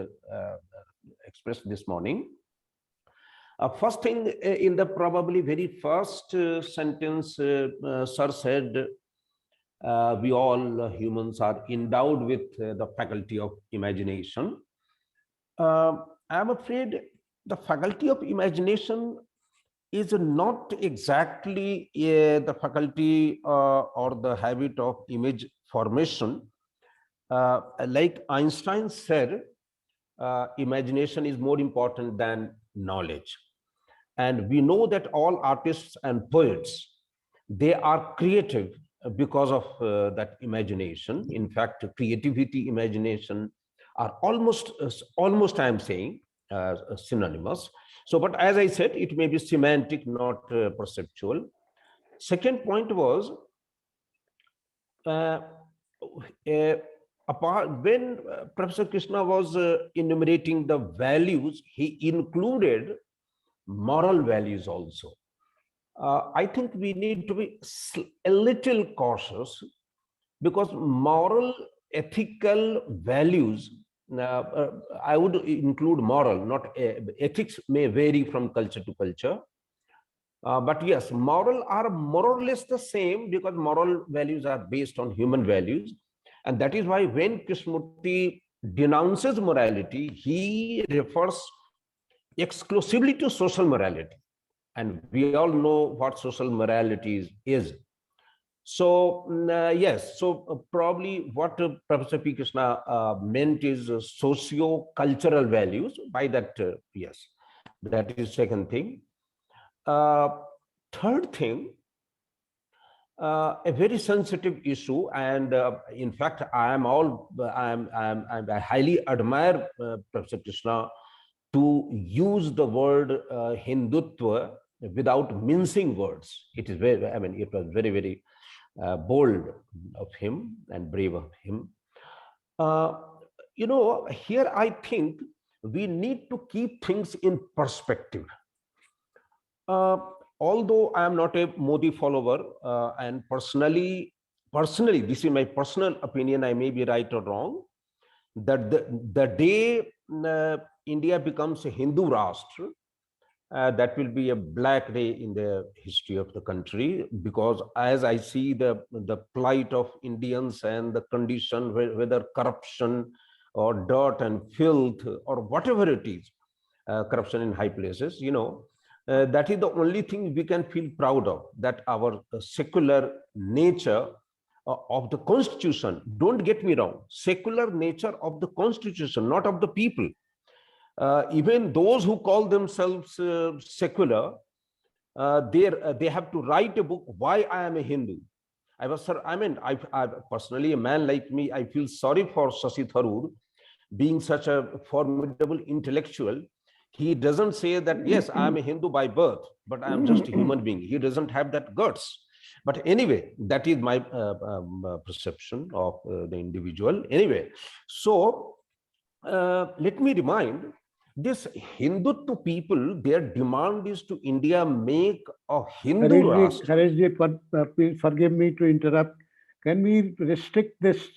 expressed this morning. First thing, in the probably very first sentence, Sir said, we all humans are endowed with the faculty of imagination. I'm afraid the faculty of imagination is not exactly the faculty or the habit of image formation. Like Einstein said, imagination is more important than knowledge. And we know that all artists and poets, they are creative because of that imagination. In fact, creativity, imagination are almost I'm saying, synonymous. So, but as I said, it may be semantic, not perceptual. Second point was, when Professor Krishna was enumerating the values, he included moral values also. I think we need to be a little cautious, because moral, ethical values, I would include moral, not ethics may vary from culture to culture. But yes, moral are more or less the same, because moral values are based on human values. And that is why when Krishnamurti denounces morality, he refers exclusively to social morality. And we all know what social morality is. So, yes, so probably what Professor P. Krishna meant is socio-cultural values. By that, yes, that is second thing. Third thing, a very sensitive issue, and in fact, I highly admire Professor Krishna to use the word Hindutva without mincing words. It is very, I mean, it was very, very bold of him and brave of him. Here I think we need to keep things in perspective. Although I am not a Modi follower, and personally personally, this is my personal opinion, I may be right or wrong, that the day India becomes a Hindu Rashtra, that will be a black day in the history of the country, because as I see the plight of Indians and the condition, whether corruption or dirt and filth or whatever it is, corruption in high places, that is the only thing we can feel proud of, that our secular nature of the constitution, don't get me wrong, secular nature of the constitution, not of the people. Even those who call themselves secular, they have to write a book, why I am a Hindu. I personally, a man like me, I feel sorry for Shashi Tharoor, being such a formidable intellectual. He doesn't say that, yes, I am a Hindu by birth, but I am just a human being. He doesn't have that guts. But anyway, that is my perception of the individual. Anyway, so let me remind, this Hindutva people, their demand is to India make a Hindu Rashtra. Hareshji, please forgive me to interrupt. Can we restrict this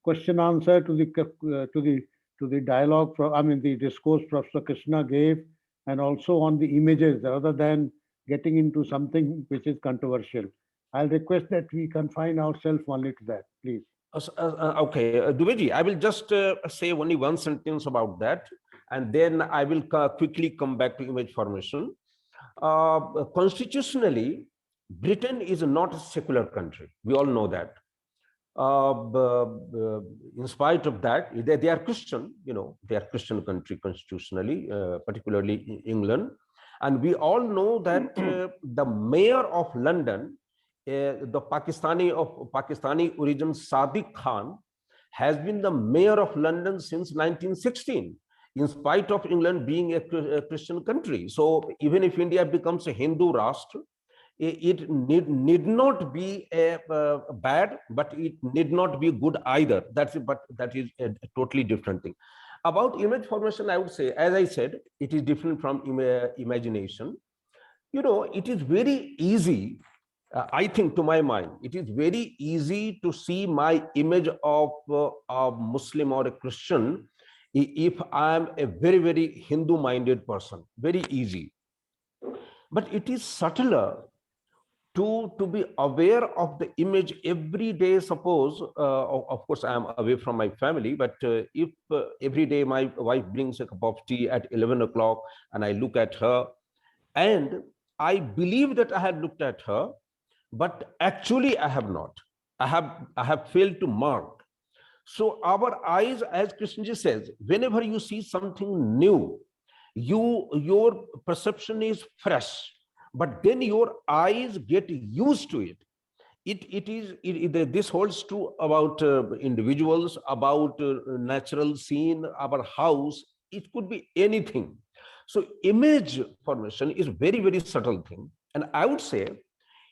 question answer to the dialogue, the discourse Professor Krishna gave, and also on the images, rather than getting into something which is controversial? I'll request that we confine ourselves only to that, please. Okay, Dubeyji, I will just say only one sentence about that, and then I will quickly come back to image formation. Constitutionally, Britain is not a secular country. We all know that. In spite of that, they are Christian, they are Christian country constitutionally, particularly in England. And we all know that the mayor of London, the Pakistani origin Sadiq Khan, has been the mayor of London since 1916, in spite of England being a Christian country. So even if India becomes a Hindu Rashtra, it need not be bad, but it need not be good either. That is a totally different thing. About image formation, I would say, as I said, it is different from imagination. It is very easy. I think, to my mind, it is very easy to see my image of a Muslim or a Christian if I am a very, very Hindu-minded person. Very easy. But it is subtler to be aware of the image every day. Suppose, of course, I am away from my family, but if every day my wife brings a cup of tea at 11 o'clock and I look at her, and I believe that I had looked at her, but actually I have not. I have failed to mark. So our eyes, as Krishnaji says, whenever you see something new, your perception is fresh, but then your eyes get used to it. This holds true about individuals, about natural scene, our house. It could be anything. So image formation is very, very subtle thing, and I would say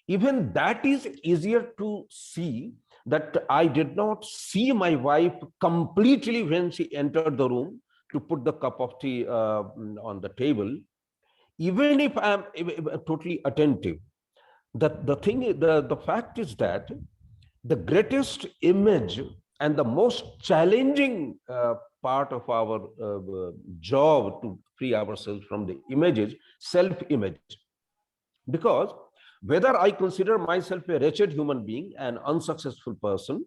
even that is easier to see. That I did not see my wife completely when she entered the room to put the cup of tea on the table. Even if I am totally attentive, the fact is that the greatest image and the most challenging part of our job to free ourselves from the images, self-image. Because whether I consider myself a wretched human being, an unsuccessful person,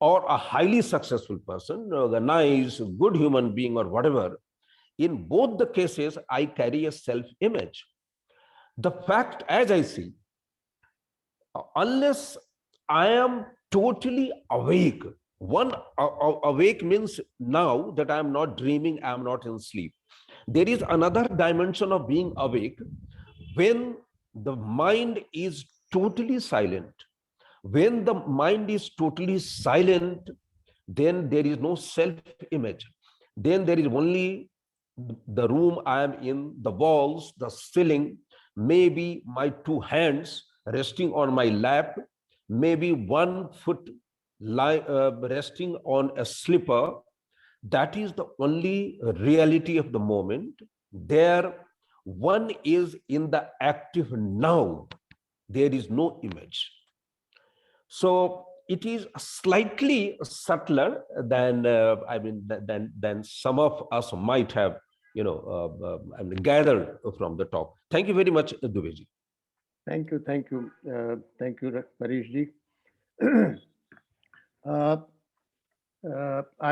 or a highly successful person, or a nice, good human being, or whatever, in both the cases, I carry a self-image. The fact, as I see, unless I am totally awake, awake means now that I am not dreaming, I am not in sleep. There is another dimension of being awake when the mind is totally silent. When the mind is totally silent, then there is no self-image. Then there is only the room I am in, the walls, the ceiling, maybe my two hands resting on my lap, maybe 1 foot resting on a slipper. That is the only reality of the moment. There, one is in the active now. There is no image. So it is slightly subtler than than some of us might have gathered from the talk. Thank you very much, Dubeyji. Thank you, thank you, Parishji.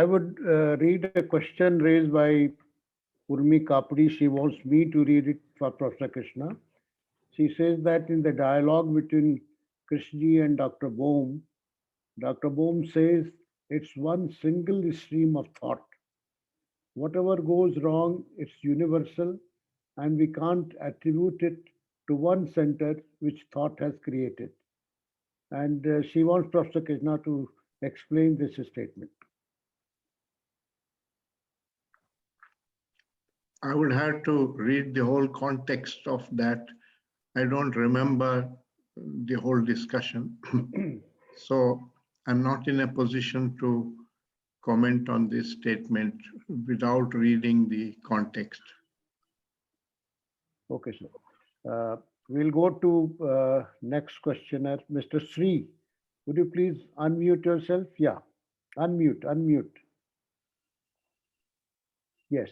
I would read a question raised by Urmi Kapdi. She wants me to read it for Professor Krishna. She says that in the dialogue between Krishnaji and Dr. Bohm says it's one single stream of thought. Whatever goes wrong, it's universal, and we can't attribute it to one center which thought has created. And she wants Professor Krishna to explain this statement. I would have to read the whole context of that. I don't remember the whole discussion. So I'm not in a position to comment on this statement without reading the context. Okay, sir. We'll go to next questioner, Mr. Sri. Would you please unmute yourself? Yeah, unmute. Yes,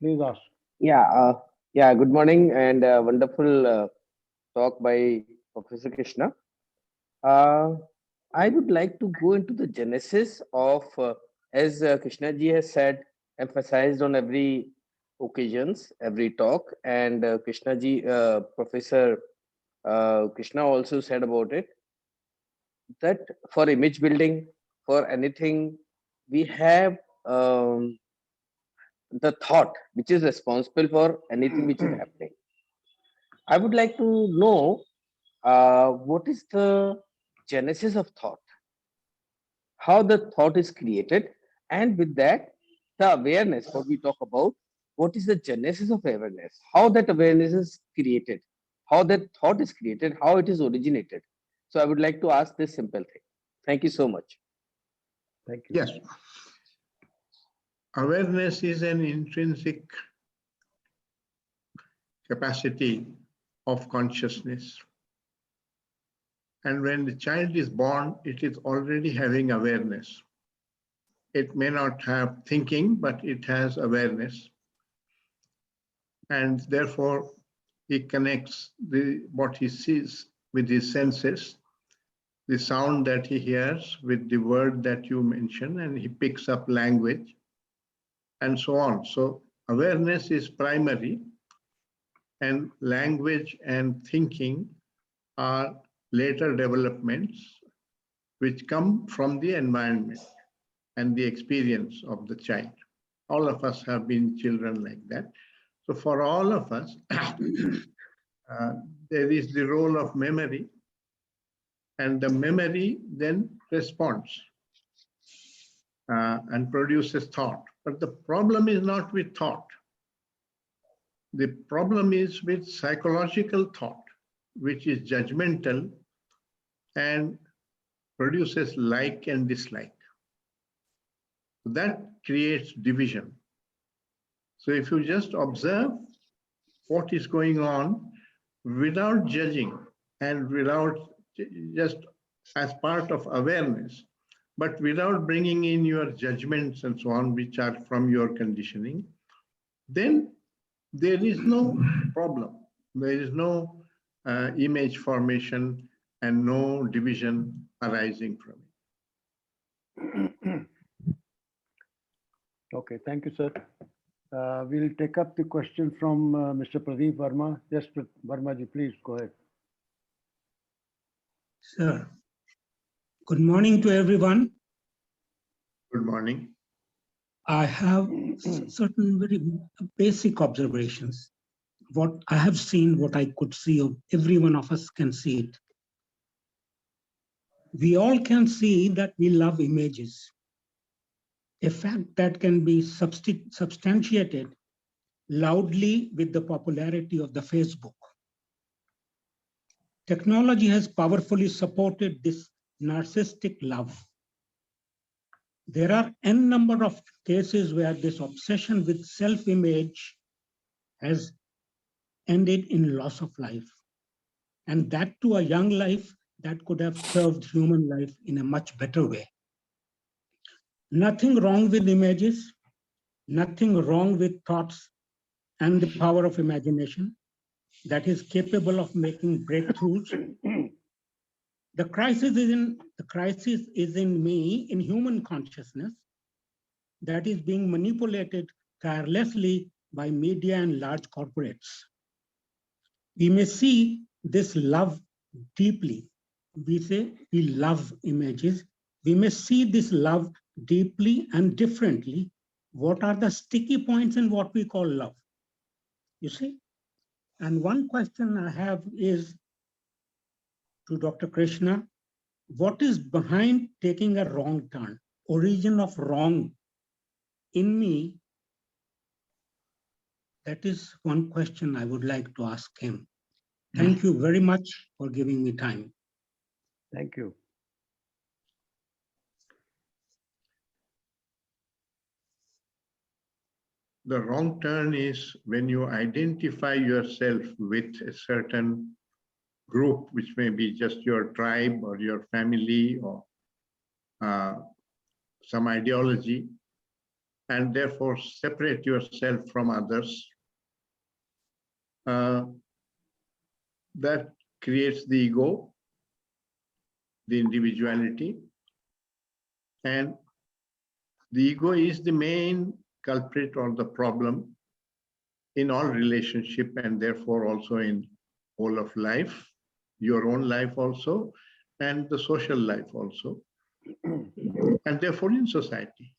please ask. Yeah. Good morning and wonderful talk by Professor Krishna. I would like to go into the genesis of, as Krishna ji has said, emphasized on every occasions, every talk, and Krishna ji, Professor Krishna also said about it, that for image building, for anything, we have the thought which is responsible for anything which is happening. I would like to know what is the genesis of thought, how the thought is created, and with that, the awareness, what we talk about, what is the genesis of awareness, how that awareness is created, how that thought is created, how it is originated. So I would like to ask this simple thing. Thank you so much. Thank you. Yes. Awareness is an intrinsic capacity of consciousness. And when the child is born, it is already having awareness. It may not have thinking, but it has awareness. And therefore, he connects what he sees with his senses, the sound that he hears with the word that you mentioned, and he picks up language, and so on. So awareness is primary, and language and thinking are later developments which come from the environment and the experience of the child. All of us have been children like that. So for all of us, there is the role of memory, and the memory then responds and produces thought. But the problem is not with thought. The problem is with psychological thought, which is judgmental and produces like and dislike. That creates division. So if you just observe what is going on without judging and without just as part of awareness, but without bringing in your judgments and so on, which are from your conditioning, then there is no problem. There is no image formation and no division arising from it. Okay, thank you, sir. We'll take up the question from Mr. Pradeep Verma. Yes, Verma ji, please go ahead. Sir, good morning to everyone. Good morning. I have certain very basic observations. What I have seen, what I could see, of every one of us can see it. We all can see that we love images, a fact that can be substantiated loudly with the popularity of the Facebook. Technology has powerfully supported this narcissistic love. There are n number of cases where this obsession with self-image has ended in loss of life, and that to a young life that could have served human life in a much better way. Nothing wrong with images, nothing wrong with thoughts and the power of imagination that is capable of making breakthroughs. The crisis is in me, in human consciousness, that is being manipulated tirelessly by media and large corporates. We may see this love deeply. We say we love images. We may see this love deeply and differently. What are the sticky points in what we call love? You see? And one question I have is to Dr. Krishna, what is behind taking a wrong turn? Origin of wrong in me? That is one question I would like to ask him. Thank you very much for giving me time. Thank you. The wrong turn is when you identify yourself with a certain group, which may be just your tribe or your family or some ideology, and therefore separate yourself from others. That creates the ego, the individuality, and the ego is the main culprit or the problem in all relationship, and therefore also in whole of life, your own life also, and the social life also, and therefore in society.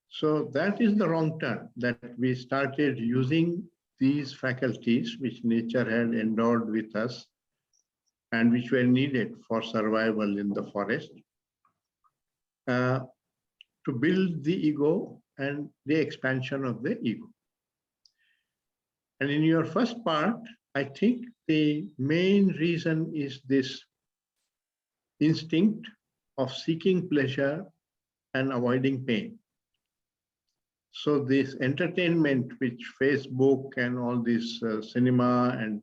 So that is the wrong turn, that we started using these faculties which nature had endowed with us and which were needed for survival in the forest to build the ego and the expansion of the ego. And in your first part, I think the main reason is this instinct of seeking pleasure and avoiding pain. So this entertainment, which Facebook and all this cinema and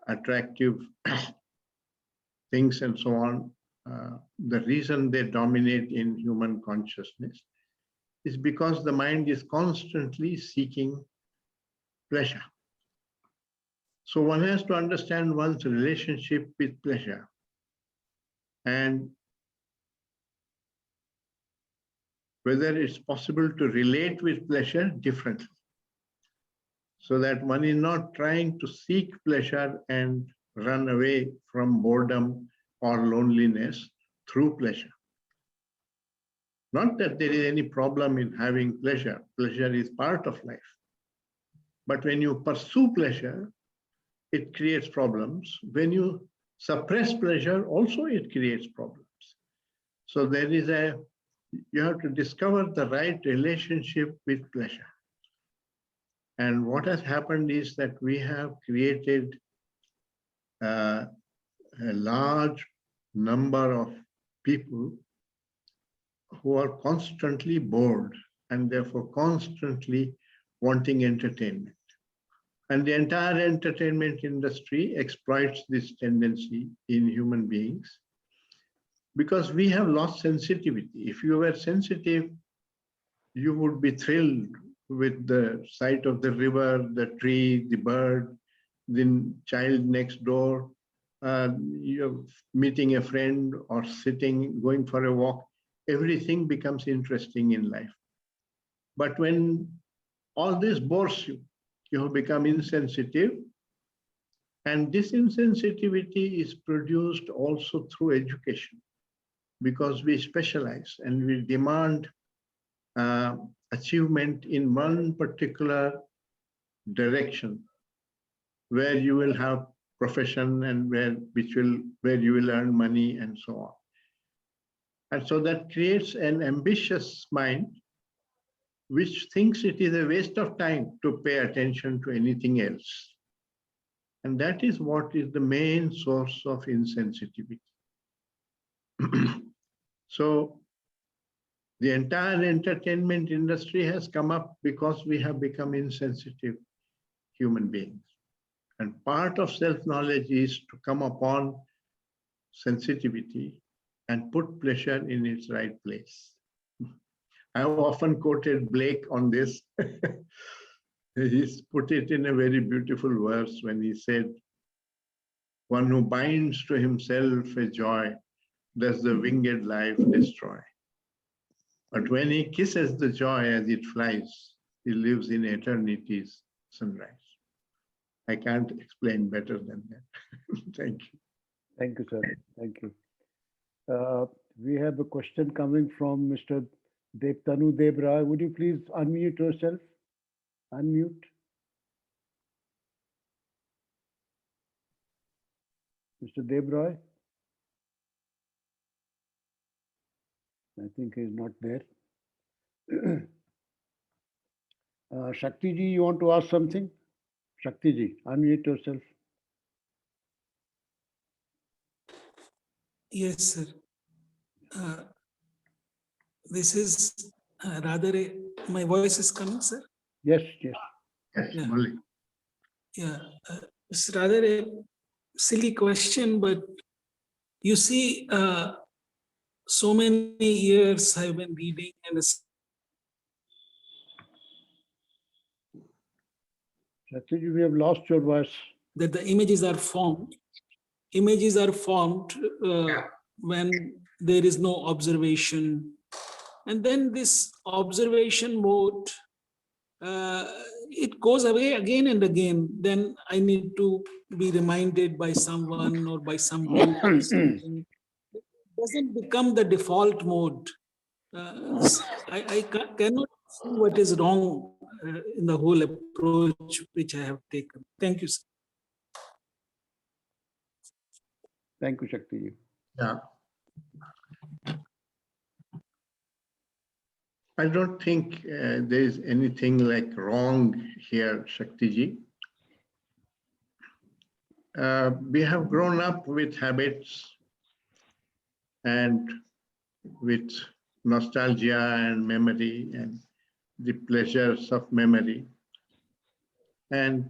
attractive things and so on, the reason they dominate in human consciousness is because the mind is constantly seeking pleasure. So one has to understand one's relationship with pleasure and whether it's possible to relate with pleasure differently, so that one is not trying to seek pleasure and run away from boredom or loneliness through pleasure. Not that there is any problem in having pleasure. Pleasure is part of life. But when you pursue pleasure, it creates problems. When you suppress pleasure, also it creates problems. So there is you have to discover the right relationship with pleasure. And what has happened is that we have created a large number of people who are constantly bored and therefore constantly wanting entertainment. And the entire entertainment industry exploits this tendency in human beings because we have lost sensitivity. If you were sensitive, you would be thrilled with the sight of the river, the tree, the bird, the child next door, you're meeting a friend or sitting, going for a walk. Everything becomes interesting in life. But when all this bores you, you have become insensitive. And this insensitivity is produced also through education, because we specialize and we demand achievement in one particular direction, where you will have profession and where you will earn money and so on. And so that creates an ambitious mind which thinks it is a waste of time to pay attention to anything else. And that is what is the main source of insensitivity. So the entire entertainment industry has come up because we have become insensitive human beings. And part of self-knowledge is to come upon sensitivity and put pleasure in its right place. I have often quoted Blake on this. He's put it in a very beautiful verse when he said, "One who binds to himself a joy does the winged life destroy. But when he kisses the joy as it flies, he lives in eternity's sunrise." I can't explain better than that. Thank you. Thank you, sir. Thank you. We have a question coming from Mr. Debtanu Deb Roy. Would you please unmute yourself? Unmute. Mr. Deb Roy? I think he's not there. Shakti ji, you want to ask something? Shakti ji, unmute yourself. Yes, sir. This is rather my voice is coming, sir. Yes, yes. Yes, Yeah. Mali. Yeah, it's rather a silly question, but you see, so many years I've been reading and Shakti ji, we have lost your voice. that the images are formed. Images are formed when there is no observation. And then this observation mode, it goes away again and again. Then I need to be reminded by someone or by some book or something. It doesn't become the default mode. I cannot see what is wrong in the whole approach which I have taken. Thank you, sir. Thank you, Shakti ji. Yeah. I don't think there is anything like wrong here, Shakti ji. We have grown up with habits and with nostalgia and memory and the pleasures of memory. And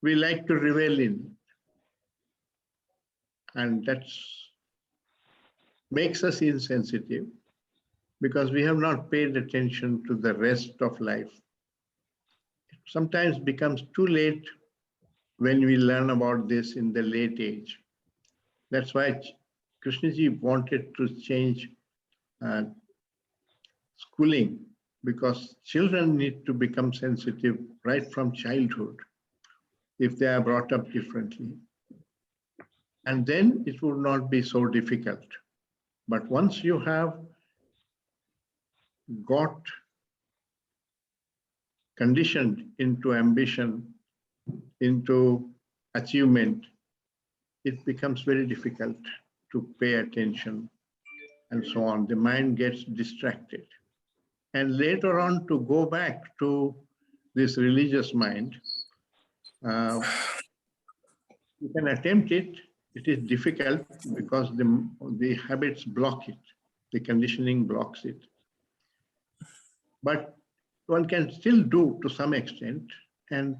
we like to revel in it. And that makes us insensitive because we have not paid attention to the rest of life. It sometimes becomes too late when we learn about this in the late age. That's why Krishnaji wanted to change schooling, because children need to become sensitive right from childhood if they are brought up differently. And then it would not be so difficult. But once you have got conditioned into ambition, into achievement, it becomes very difficult to pay attention and so on. The mind gets distracted. And later on, to go back to this religious mind, you can attempt it. It is difficult because the habits block it. The conditioning blocks it. But one can still do to some extent, and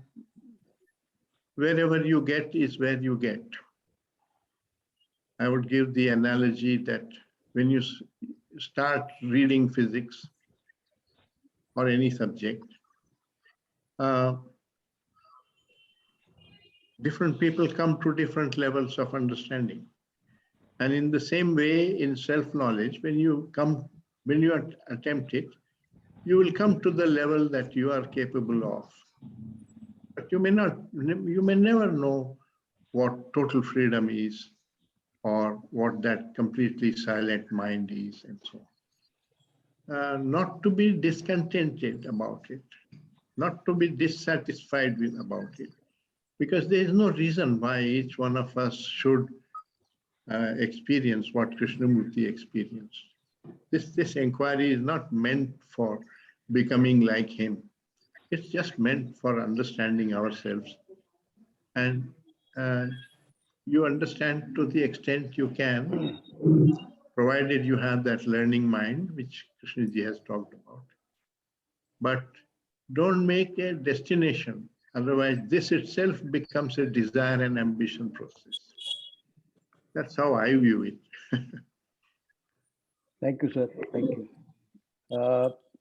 wherever you get is where you get. I would give the analogy that when you start reading physics or any subject, different people come to different levels of understanding. And in the same way, in self-knowledge, when you attempt it, you will come to the level that you are capable of. But you may never know what total freedom is, or what that completely silent mind is, and so on. Not to be discontented about it, not to be dissatisfied about it, because there is no reason why each one of us should experience what Krishnamurti experienced. This inquiry is not meant for becoming like him. It's just meant for understanding ourselves. And you understand to the extent you can, provided you have that learning mind, which Krishnaji has talked about. But don't make a destination Otherwise, this itself becomes a desire and ambition process. That's how I view it. Thank you, sir. Thank you.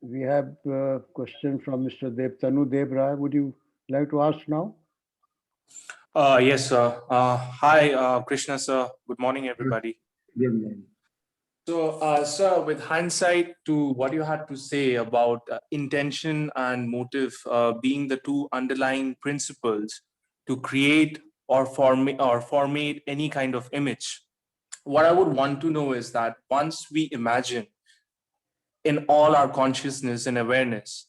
We have a question from Mr. Debtanu Deb Roy. Would you like to ask now? Yes, sir. Hi, Krishna, sir. Good morning, everybody. Good morning. So, sir, with hindsight to what you had to say about intention and motive being the two underlying principles to create or formate any kind of image, what I would want to know is that once we imagine in all our consciousness and awareness,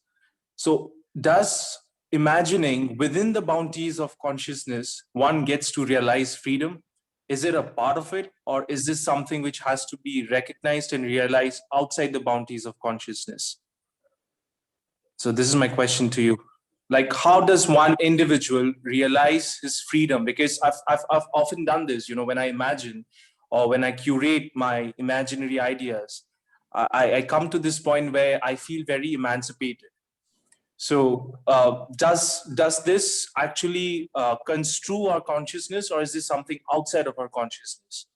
so does imagining within the boundaries of consciousness, one gets to realize freedom? Is it a part of it, or is this something which has to be recognized and realized outside the boundaries of consciousness? So this is my question to you. Like, how does one individual realize his freedom? Because I've often done this, you know, when I imagine or when I curate my imaginary ideas, I come to this point where I feel very emancipated. So does this actually construe our consciousness, or is this something outside of our consciousness?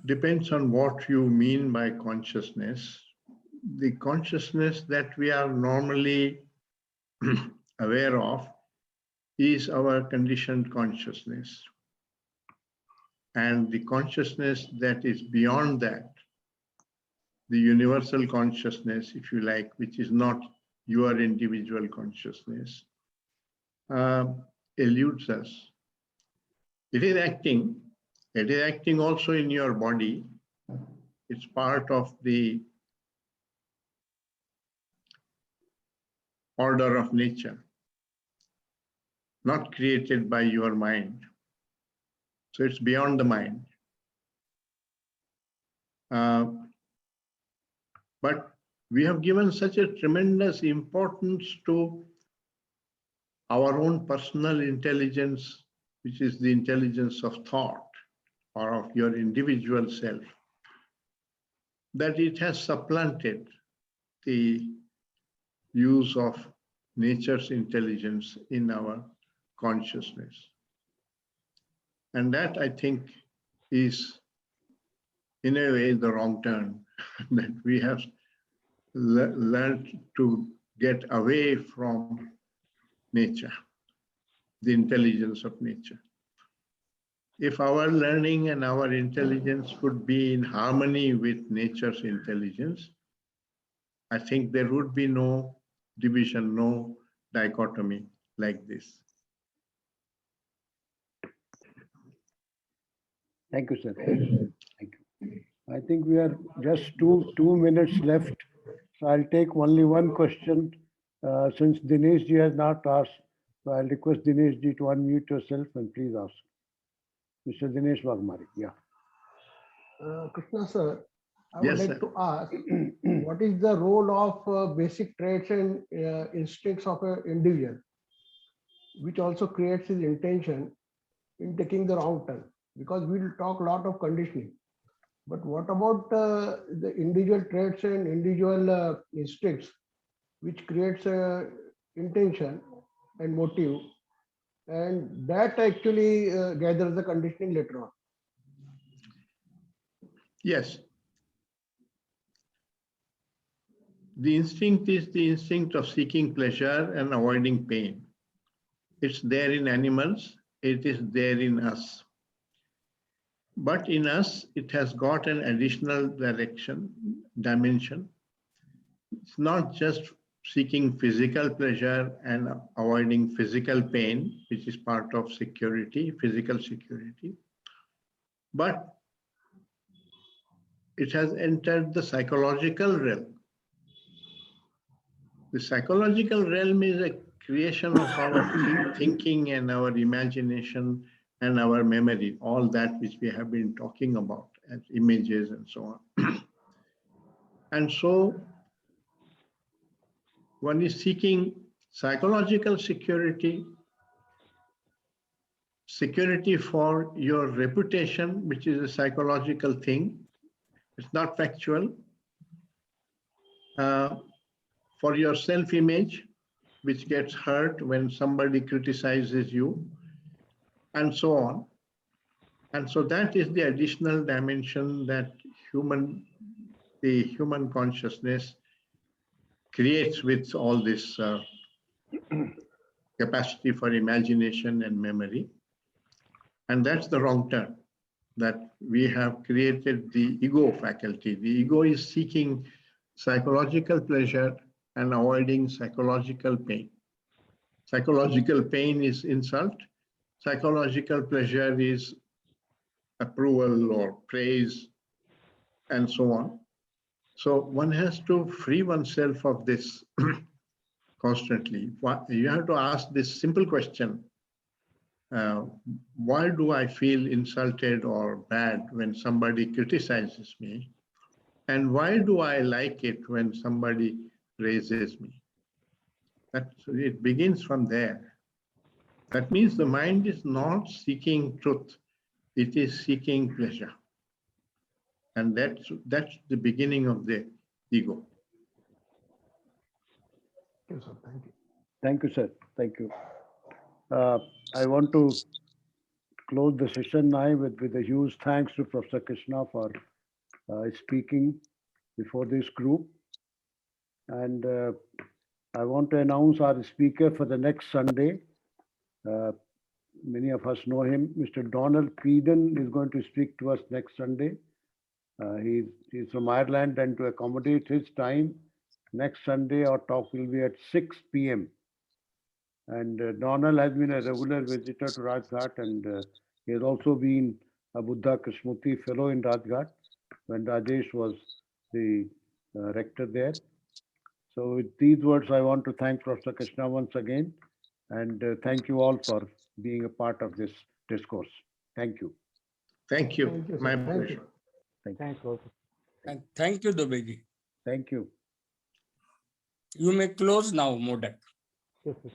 Depends on what you mean by consciousness. The consciousness that we are normally aware of is our conditioned consciousness. And the consciousness that is beyond that, the universal consciousness, if you like, which is not your individual consciousness, eludes us. It is acting. It is acting also in your body. It's part of the order of nature, not created by your mind. So it's beyond the mind. But we have given such a tremendous importance to our own personal intelligence, which is the intelligence of thought or of your individual self, that it has supplanted the use of nature's intelligence in our consciousness. And that, I think, is in a way the wrong turn, that we have learned to get away from nature, the intelligence of nature. If our learning and our intelligence would be in harmony with nature's intelligence, I think there would be no division, no dichotomy like this. Thank you, sir. Thank you. I think we are just two minutes left. So I'll take only one question since Dinesh ji has not asked. So I'll request Dinesh ji to unmute yourself and please ask. Mr. Dinesh Waghmare, yeah. Krishna sir, I Yes, would like sir. to ask, what is the role of basic traits and instincts of an individual, which also creates his intention in taking the wrong turn? Because we'll talk a lot of conditioning, but what about the individual traits and individual instincts, which creates intention and motive, and that actually gathers the conditioning later on? Yes. The instinct is the instinct of seeking pleasure and avoiding pain. It's there in animals, it is there in us. But in us, it has got an additional dimension. It's not just seeking physical pleasure and avoiding physical pain, which is part of security, physical security, but it has entered the psychological realm. The psychological realm is a creation of our thinking and our imagination and our memory, all that which we have been talking about as images and so on. And so one is seeking psychological security, security for your reputation, which is a psychological thing. It's not factual. For for your self-image, which gets hurt when somebody criticizes you, and so on. And so that is the additional dimension that the human consciousness creates with all this capacity for imagination and memory. And that's the wrong turn, that we have created the ego faculty. The ego is seeking psychological pleasure and avoiding psychological pain. Psychological pain is insult. Psychological pleasure is approval or praise, and so on. So one has to free oneself of this constantly. You have to ask this simple question. Why do I feel insulted or bad when somebody criticizes me? And why do I like it when somebody praises me? It begins from there. That means the mind is not seeking truth. It is seeking pleasure. And that's the beginning of the ego. Thank you, sir. Thank you. Thank you, sir. Thank you. I want to close the session now with a huge thanks to Professor Krishna for speaking before this group. And I want to announce our speaker for the next Sunday. Many of us know him. Mr. Donald Creedon is going to speak to us next Sunday. He's from Ireland, and to accommodate his time, next Sunday our talk will be at 6 p.m. And Donald has been a regular visitor to Rajghat, and he has also been a Buddha Krishnamurti fellow in Rajghat when Rajesh was the rector there. So with these words, I want to thank Professor Krishna once again, and thank you all for being a part of this discourse. Thank you. Thank you. Thank you, sir. My Thank pleasure. you. Thank you. And thank you, Dubeyji. Thank you. You may close now, Modak. Yes, yes.